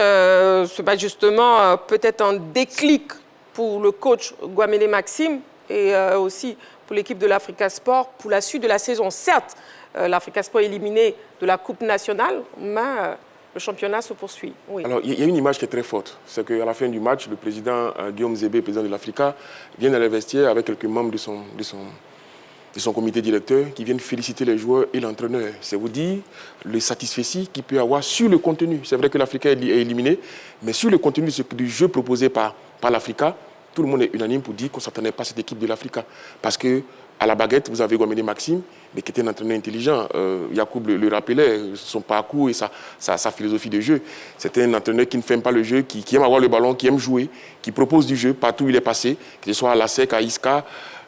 justement, peut être un déclic pour le coach Guamene Maxime et aussi pour l'équipe de l'Africa Sport pour la suite de la saison? Certes, l'Africa Sport est éliminé de la Coupe nationale, mais... le championnat se poursuit. Oui. Alors, il y a une image qui est très forte. C'est qu'à la fin du match, le président Guillaume Zébé, président de l'Africa, vient dans les vestiaires avec quelques membres de son comité directeur qui viennent féliciter les joueurs et l'entraîneur. C'est vous dire le satisfecit qu'il peut avoir sur le contenu. C'est vrai que l'Africa est éliminé, mais sur le contenu du jeu proposé par l'Africa, tout le monde est unanime pour dire qu'on ne s'attendait pas à cette équipe de l'Africa. Parce que À la baguette, vous avez Gomede Maxime, mais qui était un entraîneur intelligent. Yacoub le rappelait, son parcours et sa philosophie de jeu. C'était un entraîneur qui ne fait pas le jeu, qui aime avoir le ballon, qui aime jouer, qui propose du jeu partout où il est passé, que ce soit à la SEC, à Isca,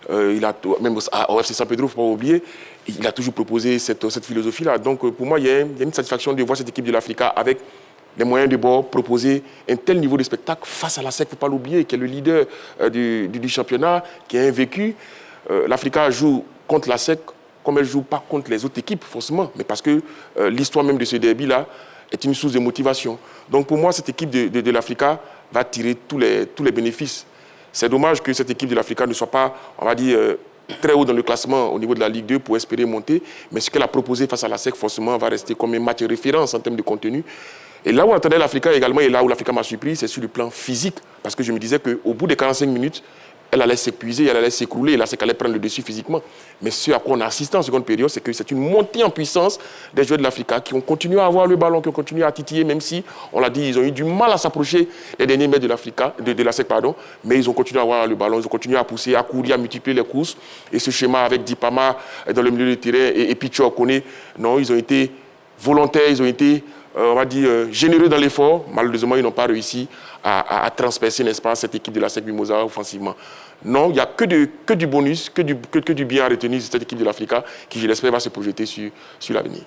même au FC San Pedro, il ne faut pas oublier. Il a toujours proposé cette philosophie-là. Donc, pour moi, il y a une satisfaction de voir cette équipe de l'Africa avec les moyens de bord, proposer un tel niveau de spectacle face à la SEC, il ne faut pas l'oublier, qui est le leader du championnat, qui est invaincu. L'Africa joue contre la SEC comme elle ne joue pas contre les autres équipes, forcément, mais parce que l'histoire même de ce derby-là est une source de motivation. Donc, pour moi, cette équipe de l'Africa va tirer tous les bénéfices. C'est dommage que cette équipe de l'Africa ne soit pas, on va dire, très haut dans le classement au niveau de la Ligue 2 pour espérer monter. Mais ce qu'elle a proposé face à la SEC, forcément, va rester comme un match de référence en termes de contenu. Et là où on attendait l'Africa également, et là où l'Africa m'a surpris, c'est sur le plan physique. Parce que je me disais qu'au bout des 45 minutes, elle allait s'épuiser, elle allait s'écrouler, et la SEC allait prendre le dessus physiquement. Mais ce à quoi on a assisté en seconde période, c'est que c'est une montée en puissance des joueurs de l'Africa qui ont continué à avoir le ballon, qui ont continué à titiller, même si, on l'a dit, ils ont eu du mal à s'approcher des derniers mètres de la SEC, mais ils ont continué à avoir le ballon, ils ont continué à pousser, à courir, à multiplier les courses. Et ce schéma avec Dipama dans le milieu du terrain et Picho Okone, non, ils ont été volontaires, ils ont été, on va dire, généreux dans l'effort. Malheureusement, ils n'ont pas réussi à transpercer, n'est-ce pas, cette équipe de la SEC Mimosa offensivement. Non, il n'y a que du bonus, que du bien à retenir de cette équipe de l'Africa qui, je l'espère, va se projeter sur l'avenir.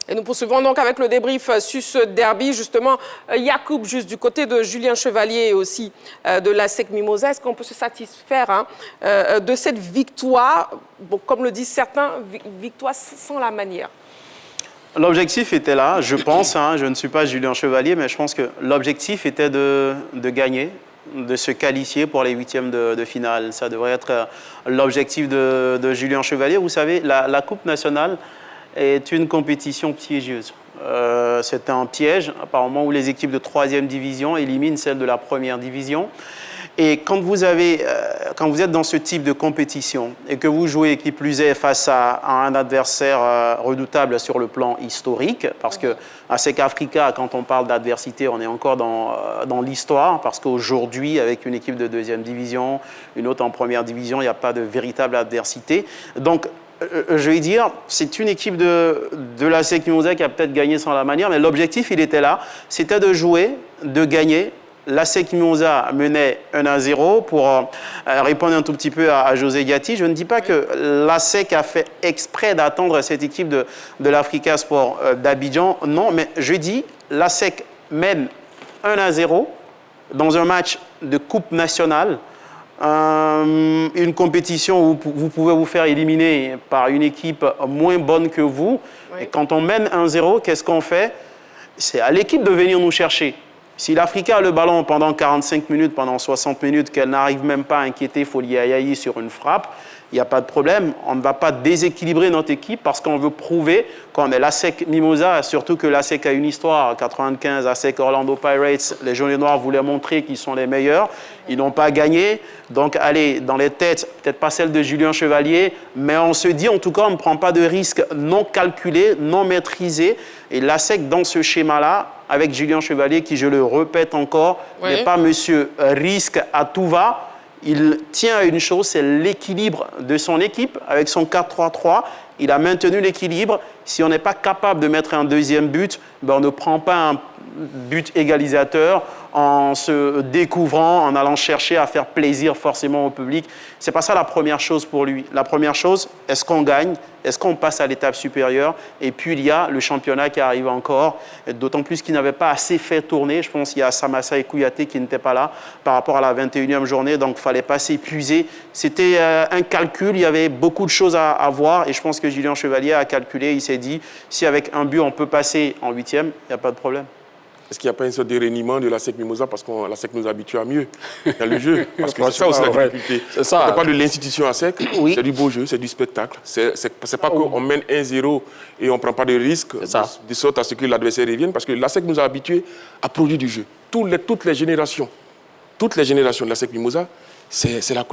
Et nous poursuivons donc avec le débrief sur ce derby. Justement, Yacoub, juste du côté de Julien Chevalier et aussi de la SEC Mimosa, est-ce qu'on peut se satisfaire de cette victoire, bon, comme le disent certains, victoire sans la manière? L'objectif était là, je pense, je ne suis pas Julien Chevalier, mais je pense que l'objectif était de gagner, de se qualifier pour les huitièmes de finale. Ça devrait être l'objectif de Julien Chevalier. Vous savez, la Coupe nationale est une compétition piégeuse. C'est un piège, apparemment, où les équipes de 3e division éliminent celles de la 1re division. Et quand vous êtes dans ce type de compétition et que vous jouez, qui plus est, face à un adversaire redoutable sur le plan historique, parce que à SEC Africa, quand on parle d'adversité, on est encore dans l'histoire, parce qu'aujourd'hui, avec une équipe de 2e division, une autre en 1re division, il n'y a pas de véritable adversité. Donc, je vais dire, c'est une équipe de la SEC Mimosa qui a peut-être gagné sans la manière, mais l'objectif, il était là, c'était de jouer, de gagner. La SEC Mimosa menait 1-0 pour répondre un tout petit peu à José Gatti. Je ne dis pas que la SEC a fait exprès d'attendre cette équipe de l'Africa Sport d'Abidjan. Non, mais je dis, la SEC mène 1-0 dans un match de Coupe nationale. Une compétition où vous pouvez vous faire éliminer par une équipe moins bonne que vous. Oui. Et quand on mène 1-0, qu'est-ce qu'on fait? C'est à l'équipe de venir nous chercher. Si l'Africa a le ballon pendant 45 minutes, pendant 60 minutes, qu'elle n'arrive même pas à inquiéter Folie Ayayi sur une frappe, il n'y a pas de problème. On ne va pas déséquilibrer notre équipe parce qu'on veut prouver qu'on est la SEC Mimosa, surtout que la SEC a une histoire. En 95, la SEC Orlando Pirates, les jaunes et noirs voulaient montrer qu'ils sont les meilleurs. Ils n'ont pas gagné. Donc, allez, dans les têtes, peut-être pas celle de Julien Chevalier, mais on se dit, en tout cas, on ne prend pas de risques non calculés, non maîtrisés. Et la SEC, dans ce schéma-là, avec Julien Chevalier, qui, je le répète encore, n'est pas monsieur risque à tout va. Il tient à une chose, c'est l'équilibre de son équipe. Avec son 4-3-3, il a maintenu l'équilibre. Si on n'est pas capable de mettre un deuxième but, on ne prend pas un but égalisateur en se découvrant, en allant chercher à faire plaisir forcément au public. C'est pas ça la première chose pour lui. La première chose, est-ce qu'on gagne? Est-ce qu'on passe à l'étape supérieure? Et puis il y a le championnat qui arrive encore, d'autant plus qu'il n'avait pas assez fait tourner. Je pense qu'il y a Samassa et Kouyaté qui n'étaient pas là par rapport à la 21e journée, donc il ne fallait pas s'épuiser. C'était un calcul, il y avait beaucoup de choses à voir et je pense que Julien Chevalier a calculé, il s'est dit, si avec un but on peut passer en 8e, il n'y a pas de problème. Est-ce qu'il n'y a pas une sorte de reniement de la SEC Mimosa parce que la SEC nous habitue à mieux dans le jeu? Parce que c'est ça aussi la difficulté. C'est ça. On ne parle pas de l'institution à SEC, c'est du beau jeu, c'est du spectacle. C'est pas qu'on mène 1-0 et on ne prend pas de risque de sorte à ce que l'adversaire revienne parce que la SEC nous a habitués à produire du jeu. Toutes les générations de la SEC Mimosa,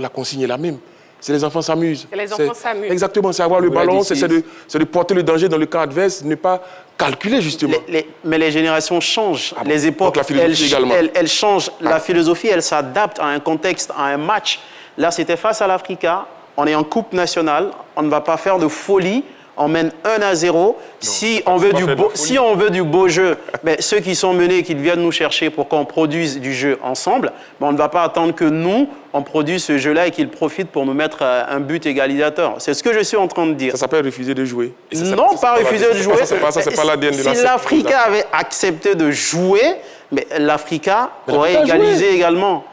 la consigne est la même. C'est les enfants s'amusent. Les enfants s'amusent. Exactement, c'est avoir le ballon, c'est de porter le danger dans le camp adverse, ne pas calculer justement. Mais les générations changent, les époques, elles changent. La philosophie, elle s'adapte à un contexte, à un match. Là, c'était face à l'Africa. on est en Coupe nationale, on ne va pas faire de folie. On mène 1-0. Si on veut du beau jeu, mais ceux qui sont menés, qu'ils viennent nous chercher pour qu'on produise du jeu ensemble, mais on ne va pas attendre que nous, on produise ce jeu-là et qu'ils profitent pour nous mettre un but égalisateur. C'est ce que je suis en train de dire. Ça s'appelle refuser de jouer. Non, pas refuser de jouer. C'est pas l'ADN de la SEC. Si l'Africa avait accepté de jouer, mais l'Africa aurait égalisé également.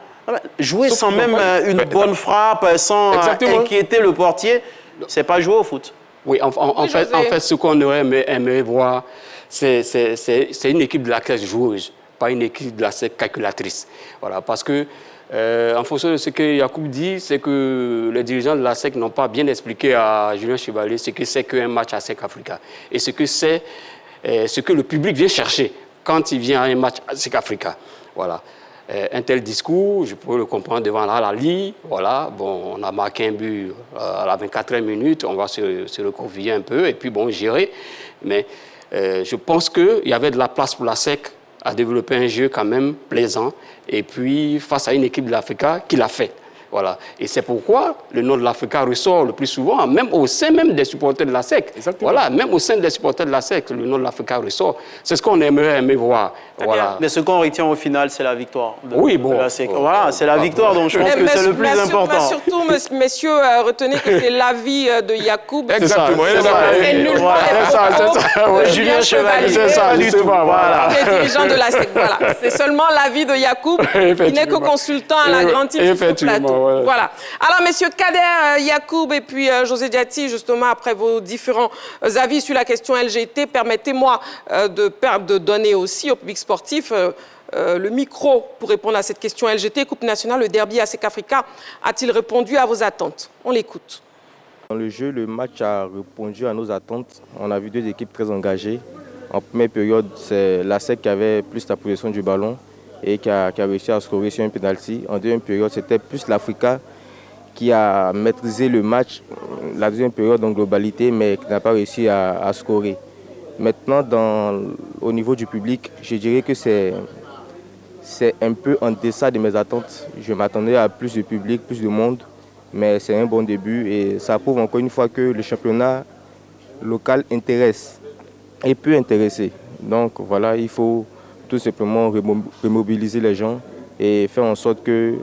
Jouer sans même une bonne frappe, sans inquiéter le portier, c'est pas jouer au foot. Oui, en fait, ce qu'on aurait aimé voir, c'est une équipe de la SEC joueuse, pas une équipe de la SEC calculatrice. Voilà, parce que, en fonction de ce que Yacoub dit, c'est que les dirigeants de la SEC n'ont pas bien expliqué à Julien Chevalier ce que c'est qu'un match à SEC Africa. Et ce que c'est, ce que le public vient chercher quand il vient à un match à SEC Africa. Voilà. Un tel discours, je pourrais le comprendre devant Al-Ahly. Voilà, bon, on a marqué un but à la 24e minute, on va se recroqueviller un peu et puis bon, gérer. Mais je pense qu'il y avait de la place pour la SEC à développer un jeu quand même plaisant et puis face à une équipe de l'Africa qui l'a fait. Voilà. Et c'est pourquoi le nom de l'Africa ressort le plus souvent, même au sein même des supporters de la SEC. Exactement. Voilà, même au sein des supporters de la SEC, le nom de l'Africa ressort. C'est ce qu'on aimerait voir. Voilà. Mais ce qu'on retient au final, c'est la victoire. Oui, bon. Voilà, c'est la victoire, donc je pense que c'est le plus important. Surtout, messieurs, retenez que c'est l'avis de Yacoub. Exactement. C'est nullement Julien Chevalier, c'est ça, du tout. Voilà. Les dirigeants de la SEC, voilà. C'est seulement l'avis de Yacoub. Il n'est que consultant à la grande team sur le plateau. Voilà. Alors, messieurs Kader, Yacoub et puis José Diati, justement, après vos différents avis sur la question LGT, permettez-moi de donner aussi au public sportif le micro pour répondre à cette question LGT. Coupe nationale, le derby ASEC Africa a-t-il répondu à vos attentes? On l'écoute. Dans le jeu, le match a répondu à nos attentes. On a vu deux équipes très engagées. En première période, c'est l'ASEC qui avait plus la possession du ballon et qui a réussi à scorer sur un penalty. En deuxième période, c'était plus l'Africa qui a maîtrisé le match, la deuxième période en globalité, mais qui n'a pas réussi à scorer. Maintenant, au niveau du public, je dirais que c'est un peu en deçà de mes attentes. Je m'attendais à plus de public, plus de monde, mais c'est un bon début et ça prouve encore une fois que le championnat local intéresse et peut intéresser. Donc voilà, il faut tout simplement remobiliser les gens et faire en sorte que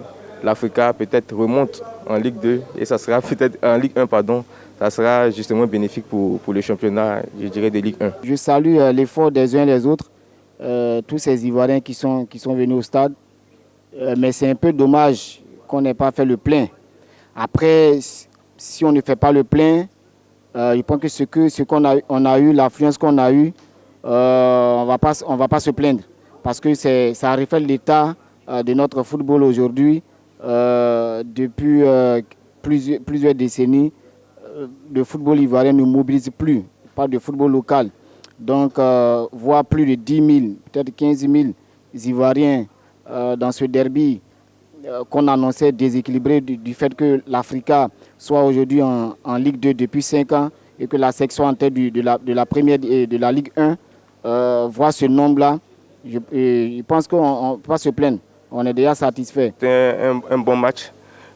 l'Africa peut-être remonte en Ligue 2 et ça sera peut-être en Ligue 1, pardon, ça sera justement bénéfique pour le championnat, je dirais, de Ligue 1. Je salue l'effort des uns et des autres, tous ces Ivoiriens qui sont venus au stade, mais c'est un peu dommage qu'on n'ait pas fait le plein. Après, si on ne fait pas le plein, je pense que ce qu'on a eu, l'affluence qu'on a eue, on va pas se plaindre. Parce que ça reflète l'état de notre football aujourd'hui. Depuis plusieurs décennies, le football ivoirien ne mobilise plus, pas de football local. Donc, voir plus de 10 000, peut-être 15 000 Ivoiriens dans ce derby qu'on annonçait déséquilibré du fait que l'Africa soit aujourd'hui en Ligue 2 depuis 5 ans et que la section en tête de la première et de la Ligue 1, voir ce nombre-là, je pense qu'on ne peut pas se plaindre. On est déjà satisfait. C'était un bon match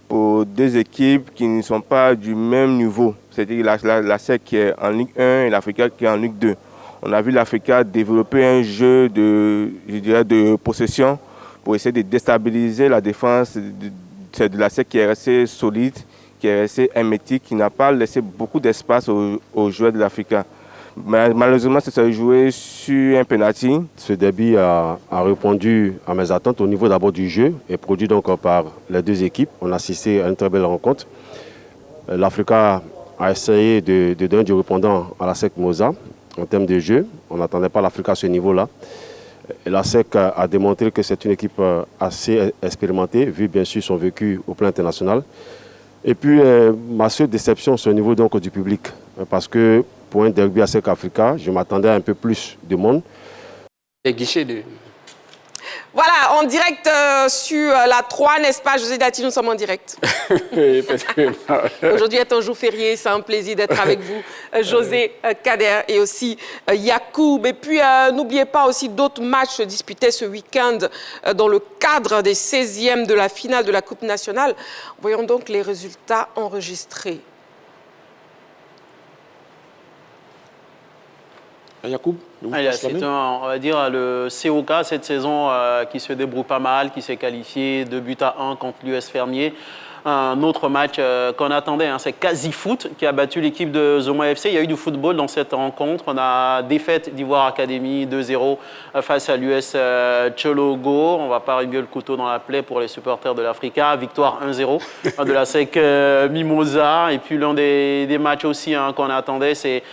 pour deux équipes qui ne sont pas du même niveau. C'est-à-dire la SEC qui est en Ligue 1 et l'Africa qui est en Ligue 2. On a vu l'Africa développer un jeu de possession pour essayer de déstabiliser la défense de la SEC qui est restée solide, qui est restée hermétique, qui n'a pas laissé beaucoup d'espace aux joueurs de l'Africa. Malheureusement, ça s'est joué sur un penalty. Ce derby a répondu à mes attentes au niveau d'abord du jeu et produit donc par les deux équipes. On a assisté à une très belle rencontre. L'Africa a essayé de donner du répondant à la SEC Moza en termes de jeu. On n'attendait pas l'Africa à ce niveau-là. La SEC a démontré que c'est une équipe assez expérimentée, vu bien sûr son vécu au plan international. Et puis, ma seule déception, c'est au niveau donc du public, parce que pour un derby ASEC Africa, je m'attendais à un peu plus de monde. Les guichets de... Voilà, en direct sur la 3, n'est-ce pas, José Dati, nous sommes en direct. Aujourd'hui est un jour férié, c'est un plaisir d'être avec vous, José, Kader et aussi Yacoub. Et puis, n'oubliez pas aussi d'autres matchs disputés ce week-end dans le cadre des 16e de la finale de la Coupe nationale. Voyons donc les résultats enregistrés. Yacoub, c'est on va dire le COK cette saison qui se débrouille pas mal, qui s'est qualifié 2-1 contre l'US Fermier. Un autre match qu'on attendait, hein, c'est Quasi Foot qui a battu l'équipe de Zoma FC. Il y a eu du football dans cette rencontre. On a défaite d'Ivoire Academy 2-0 face à l'US Chologo. On ne va pas remuer le couteau dans la plaie pour les supporters de l'Africa. Victoire 1-0 de la SEC Mimosa. Et puis l'un des matchs aussi hein, qu'on attendait, c'est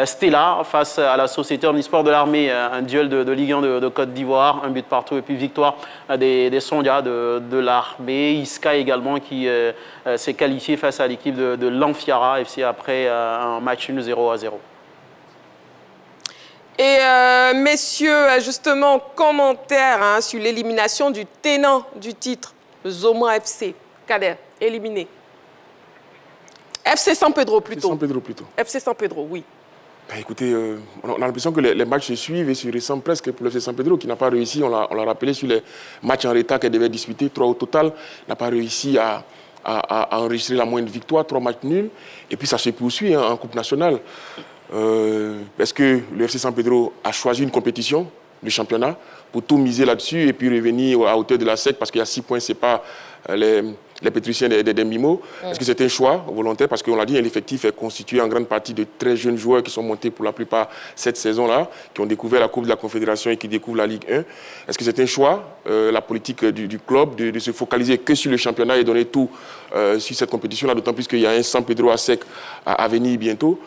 Stella face à la Société Omnisport de l'Armée. Un duel de Ligue 1 de Côte d'Ivoire, un but partout. Et puis victoire des Sondia de l'Armée. Iska également qui s'est qualifié face à l'équipe de l'Amfiara FC après un match 1-0. Et messieurs, justement, commentaire hein, sur l'élimination du tenant du titre, Zoma FC. Kader, éliminé. FC San Pedro plutôt. San Pedro plutôt. FC San Pedro, oui. Ben, écoutez, on a l'impression que les matchs se suivent et se ressemblent presque pour le FC San Pedro qui n'a pas réussi, on l'a rappelé sur les matchs en retard qu'elle devait disputer, 3 au total, n'a pas réussi à enregistrer la moindre victoire, 3 matchs nuls. Et puis ça se poursuit hein, en Coupe nationale. Est-ce que le FC San Pedro a choisi une compétition, le championnat, pour tout miser là-dessus et puis revenir à hauteur de la SEC parce qu'il y a 6 points, c'est pas les pétriciens des Mimos. Est-ce que c'est un choix volontaire? Parce qu'on l'a dit, l'effectif est constitué en grande partie de très jeunes joueurs qui sont montés pour la plupart cette saison-là, qui ont découvert la Coupe de la Confédération et qui découvrent la Ligue 1. Est-ce que c'est un choix, la politique du club, de se focaliser que sur le championnat et donner tout sur cette compétition-là, d'autant plus qu'il y a un San Pedro à SEC à venir bientôt?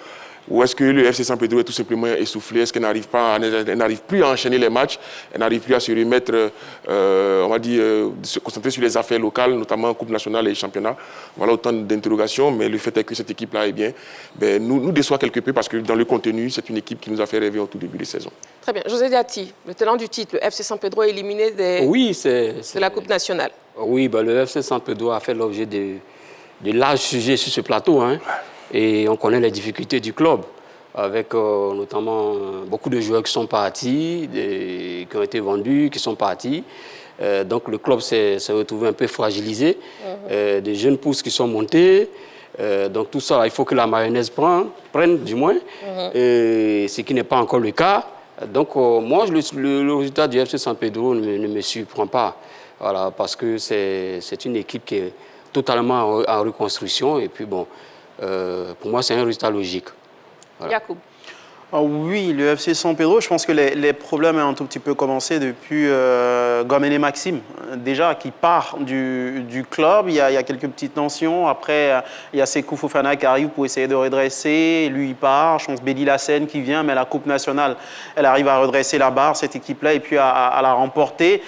Ou est-ce que le FC San Pedro est tout simplement essoufflé? Est-ce qu'elle n'arrive plus à enchaîner les matchs? Elle n'arrive plus à se remettre, on va dire, de se concentrer sur les affaires locales, notamment en Coupe nationale et championnat. Voilà autant d'interrogations, mais le fait est que cette équipe-là, eh bien, nous déçoit quelque peu parce que dans le contenu, c'est une équipe qui nous a fait rêver au tout début de saison. Très bien. José Dati, le tenant du titre, le FC San Pedro est éliminé de la Coupe nationale. Oui, le FC San Pedro a fait l'objet de larges sujets sur ce plateau. Hein. Et on connaît les difficultés du club, avec notamment beaucoup de joueurs qui sont partis, qui ont été vendus, qui sont partis. Donc le club s'est retrouvé un peu fragilisé. Des jeunes pousses qui sont montées. Donc tout ça, il faut que la mayonnaise prenne du moins, et ce qui n'est pas encore le cas. Donc moi, le résultat du FC San Pedro ne me surprend pas, voilà, parce que c'est une équipe qui est totalement en reconstruction. Et puis bon, pour moi, c'est un résultat logique. Voilà. Yacoub. Oui, le FC San Pedro, je pense que les problèmes ont un tout petit peu commencé depuis Gomene Maxime, déjà qui part du club. Il y a quelques petites tensions. Après, il y a Sekou Fofana qui arrive pour essayer de redresser. Lui, il part. Je pense Béli Lassène qui vient, mais la Coupe nationale, elle arrive à redresser la barre, cette équipe-là, et puis à la remporter.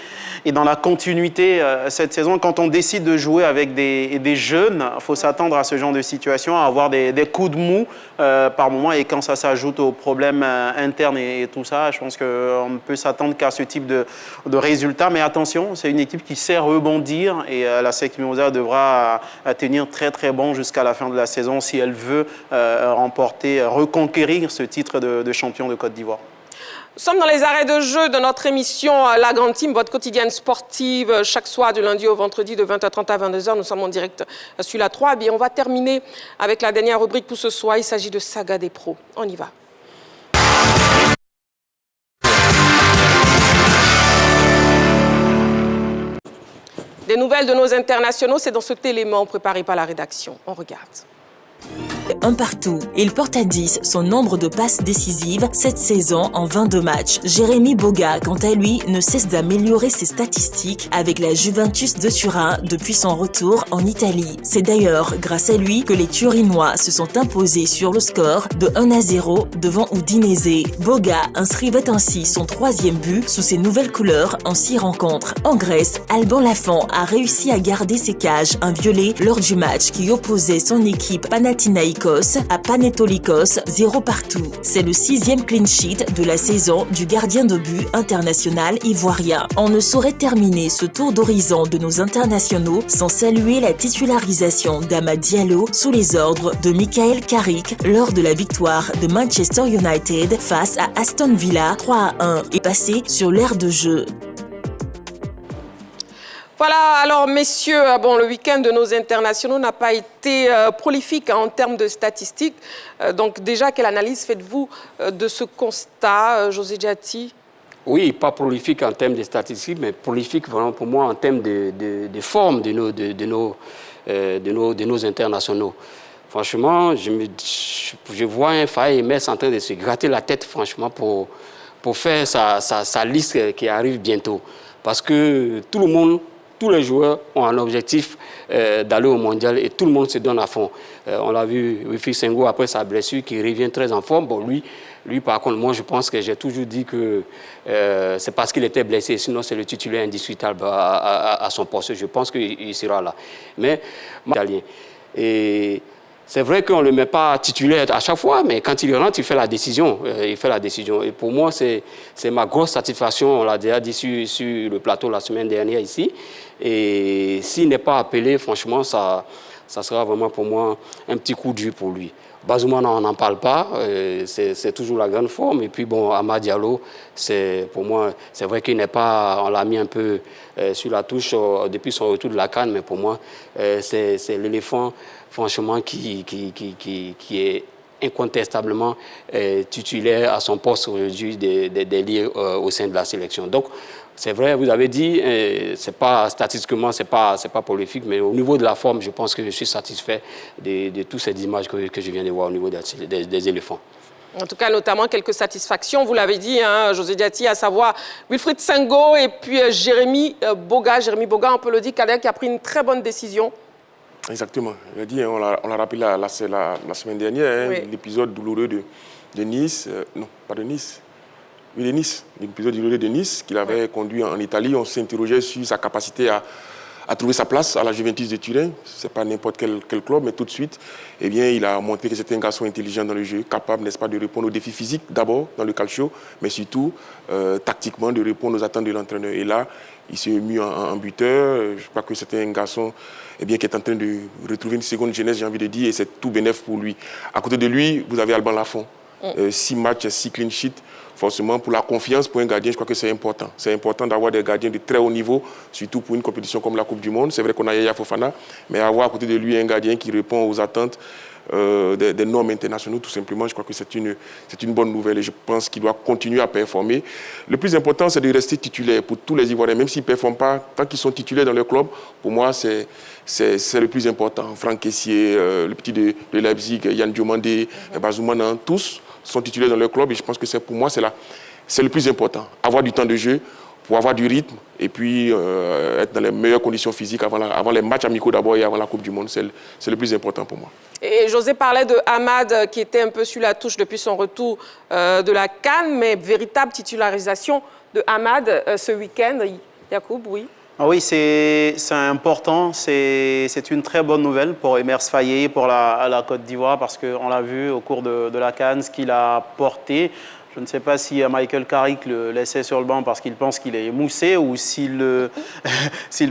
Et dans la continuité, cette saison, quand on décide de jouer avec des jeunes, il faut s'attendre à ce genre de situation, à avoir des coups de mou par moment. Et quand ça s'ajoute aux problèmes internes et tout ça, je pense qu'on ne peut s'attendre qu'à ce type de résultats. Mais attention, c'est une équipe qui sait rebondir et la SEC Mimosa devra tenir très très bon jusqu'à la fin de la saison si elle veut reconquérir ce titre de champion de Côte d'Ivoire. Nous sommes dans les arrêts de jeu de notre émission La Grande Team, votre quotidienne sportive, chaque soir du lundi au vendredi de 20h30 à 22h. Nous sommes en direct sur la 3. Et on va terminer avec la dernière rubrique pour ce soir. Il s'agit de Saga des pros. On y va. Des nouvelles de nos internationaux, c'est dans cet élément préparé par la rédaction. On regarde. Un partout. Il porte à 10 son nombre de passes décisives cette saison en 22 matchs. Jérémy Boga, quant à lui, ne cesse d'améliorer ses statistiques avec la Juventus de Turin depuis son retour en Italie. C'est d'ailleurs grâce à lui que les Turinois se sont imposés sur le score de 1-0 devant Udinese. Boga inscrivait ainsi son 3e but sous ses nouvelles couleurs en 6 rencontres. En Grèce, Alban Lafont a réussi à garder ses cages inviolées lors du match qui opposait son équipe Panathinaikos Panathinaikos à Panetolikos 0 partout. C'est le 6e clean sheet de la saison du gardien de but international ivoirien. On ne saurait terminer ce tour d'horizon de nos internationaux sans saluer la titularisation d'Amad Diallo sous les ordres de Michael Carrick lors de la victoire de Manchester United face à Aston Villa 3-1 et passé sur l'aire de jeu. Voilà, alors messieurs, bon, le week-end de nos internationaux n'a pas été prolifique en termes de statistiques. Donc déjà, quelle analyse faites-vous de ce constat, José Diaty? Oui, pas prolifique en termes de statistiques, mais prolifique vraiment pour moi en termes de forme de nos internationaux. Franchement, je vois un Faye Mess en train de se gratter la tête, franchement, pour faire sa liste qui arrive bientôt. Parce que tout le monde, tous les joueurs ont un objectif d'aller au mondial et tout le monde se donne à fond. On l'a vu, Wilfried Senghor, après sa blessure, qui revient très en forme. Bon, lui, par contre, moi, je pense que j'ai toujours dit que c'est parce qu'il était blessé. Sinon, c'est le titulaire indiscutable à son poste. Je pense qu'il sera là. Mais, italien. Et c'est vrai qu'on ne le met pas titulaire à chaque fois, mais quand il rentre, il fait la décision. Et pour moi, c'est ma grosse satisfaction. On l'a déjà dit sur le plateau la semaine dernière ici. Et s'il n'est pas appelé, franchement, ça sera vraiment pour moi un petit coup dur pour lui. Bazoumana, on n'en parle pas, c'est toujours la grande forme. Et puis, bon, Amad Diallo, pour moi, c'est vrai qu'il n'est pas... On l'a mis un peu sur la touche depuis son retour de la CAN, mais pour moi, c'est l'éléphant, franchement, qui est incontestablement titulaire à son poste aujourd'hui des ligues au sein de la sélection. Donc, c'est vrai, vous avez dit, statistiquement, c'est pas prolifique, mais au niveau de la forme, je pense que je suis satisfait de toutes ces images que je viens de voir au niveau des éléphants. En tout cas, notamment quelques satisfactions, vous l'avez dit, hein, José Diaty, à savoir Wilfried Senghor et puis Jérémy Boga. Jérémy Boga, on peut le dire, qui a pris une très bonne décision. Exactement. Il a dit, on l'a rappelé la semaine dernière, oui. L'épisode douloureux de Nice. Non, pas de Nice. Oui, de Nice. L'épisode douloureux de Nice qu'il avait conduit en Italie. On s'interrogeait sur sa capacité à trouver sa place à la Juventus de Turin. Ce n'est pas n'importe quel club, mais tout de suite, eh bien, il a montré que c'était un garçon intelligent dans le jeu, capable, n'est-ce pas, de répondre aux défis physiques d'abord dans le calcio, mais surtout, tactiquement, de répondre aux attentes de l'entraîneur. Et là, il s'est mis en buteur. Je crois que c'était un garçon qui est en train de retrouver une seconde jeunesse, j'ai envie de dire, et c'est tout bénef pour lui. À côté de lui, vous avez Alban Lafont. 6 matchs, 6 clean sheets. Forcément, pour la confiance, pour un gardien, je crois que c'est important. C'est important d'avoir des gardiens de très haut niveau, surtout pour une compétition comme la Coupe du Monde. C'est vrai qu'on a Yaya Fofana, mais avoir à côté de lui un gardien qui répond aux attentes des normes internationaux, tout simplement, je crois que c'est une bonne nouvelle et je pense qu'il doit continuer à performer. Le plus important, c'est de rester titulaire pour tous les Ivoiriens, même s'ils ne performent pas, tant qu'ils sont titulaires dans leur club, pour moi, c'est le plus important. Franck Kessié, le petit de Leipzig, Yann Diomandé, Bazoumana, tous sont titulaires dans leur club et je pense que pour moi, c'est le plus important. Avoir du temps de jeu pour avoir du rythme et puis être dans les meilleures conditions physiques avant les matchs amicaux d'abord et avant la Coupe du Monde. C'est le plus important pour moi. Et José parlait de Amad qui était un peu sur la touche depuis son retour de la CAN, mais véritable titularisation de Amad ce week-end. Yacoub, oui. Ah oui, c'est important, c'est une très bonne nouvelle pour Emers Faye, pour la Côte d'Ivoire, parce qu'on l'a vu au cours de la CAN, ce qu'il a porté. Je ne sais pas si Michael Carrick le laissait sur le banc parce qu'il pense qu'il est émoussé ou s'il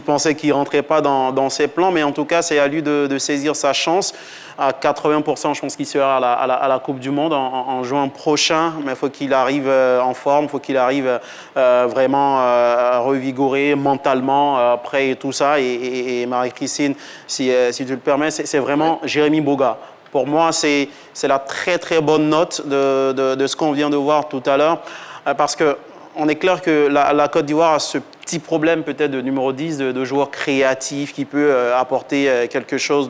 pensait qu'il ne rentrait pas dans ses plans, mais en tout cas, c'est à lui de saisir sa chance. À 80%, je pense qu'il sera à la Coupe du Monde en juin prochain, mais il faut qu'il arrive en forme, il faut qu'il arrive vraiment revigoré mentalement, prêt et tout ça. Et Marie-Christine, si tu le permets, c'est vraiment Jérémy Boga. Pour moi, c'est la très très bonne note de ce qu'on vient de voir tout à l'heure, parce qu'on est clair que la Côte d'Ivoire a ce petit problème peut-être de numéro 10, de joueur créatif qui peut apporter quelque chose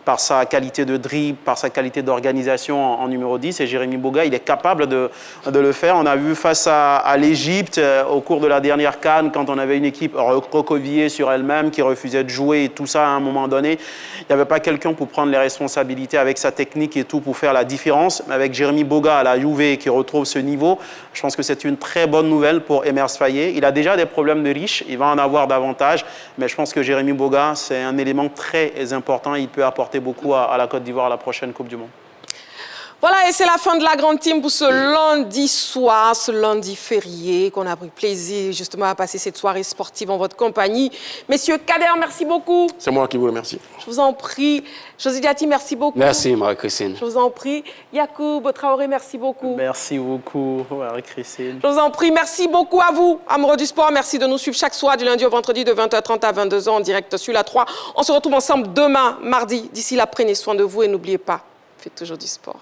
par sa qualité de dribble, par sa qualité d'organisation en numéro 10. Et Jérémy Boga, il est capable de le faire. On a vu face à l'Égypte au cours de la dernière CAN, quand on avait une équipe recroquevillée sur elle-même, qui refusait de jouer et tout ça à un moment donné. Il n'y avait pas quelqu'un pour prendre les responsabilités avec sa technique et tout pour faire la différence. Avec Jérémy Boga à la Juve qui retrouve ce niveau, je pense que c'est une très bonne nouvelle pour Emers Faye. Il a déjà des problèmes de riche, il va en avoir davantage. Mais je pense que Jérémy Boga, c'est un élément très important. Il peut apporter beaucoup à la Côte d'Ivoire à la prochaine Coupe du Monde. Voilà, et c'est la fin de la grande team pour ce lundi soir, ce lundi férié, qu'on a pris plaisir justement à passer cette soirée sportive en votre compagnie. Messieurs Kader, merci beaucoup. C'est moi qui vous remercie. Je vous en prie. José Diati, merci beaucoup. Merci, Marie-Christine. Je vous en prie. Yacoub Traoré, merci beaucoup. Merci beaucoup, Marie-Christine. Je vous en prie. Merci beaucoup à vous, amoureux du sport. Merci de nous suivre chaque soir du lundi au vendredi de 20h30 à 22h en direct sur la 3. On se retrouve ensemble demain, mardi. D'ici là, prenez soin de vous et n'oubliez pas, faites toujours du sport.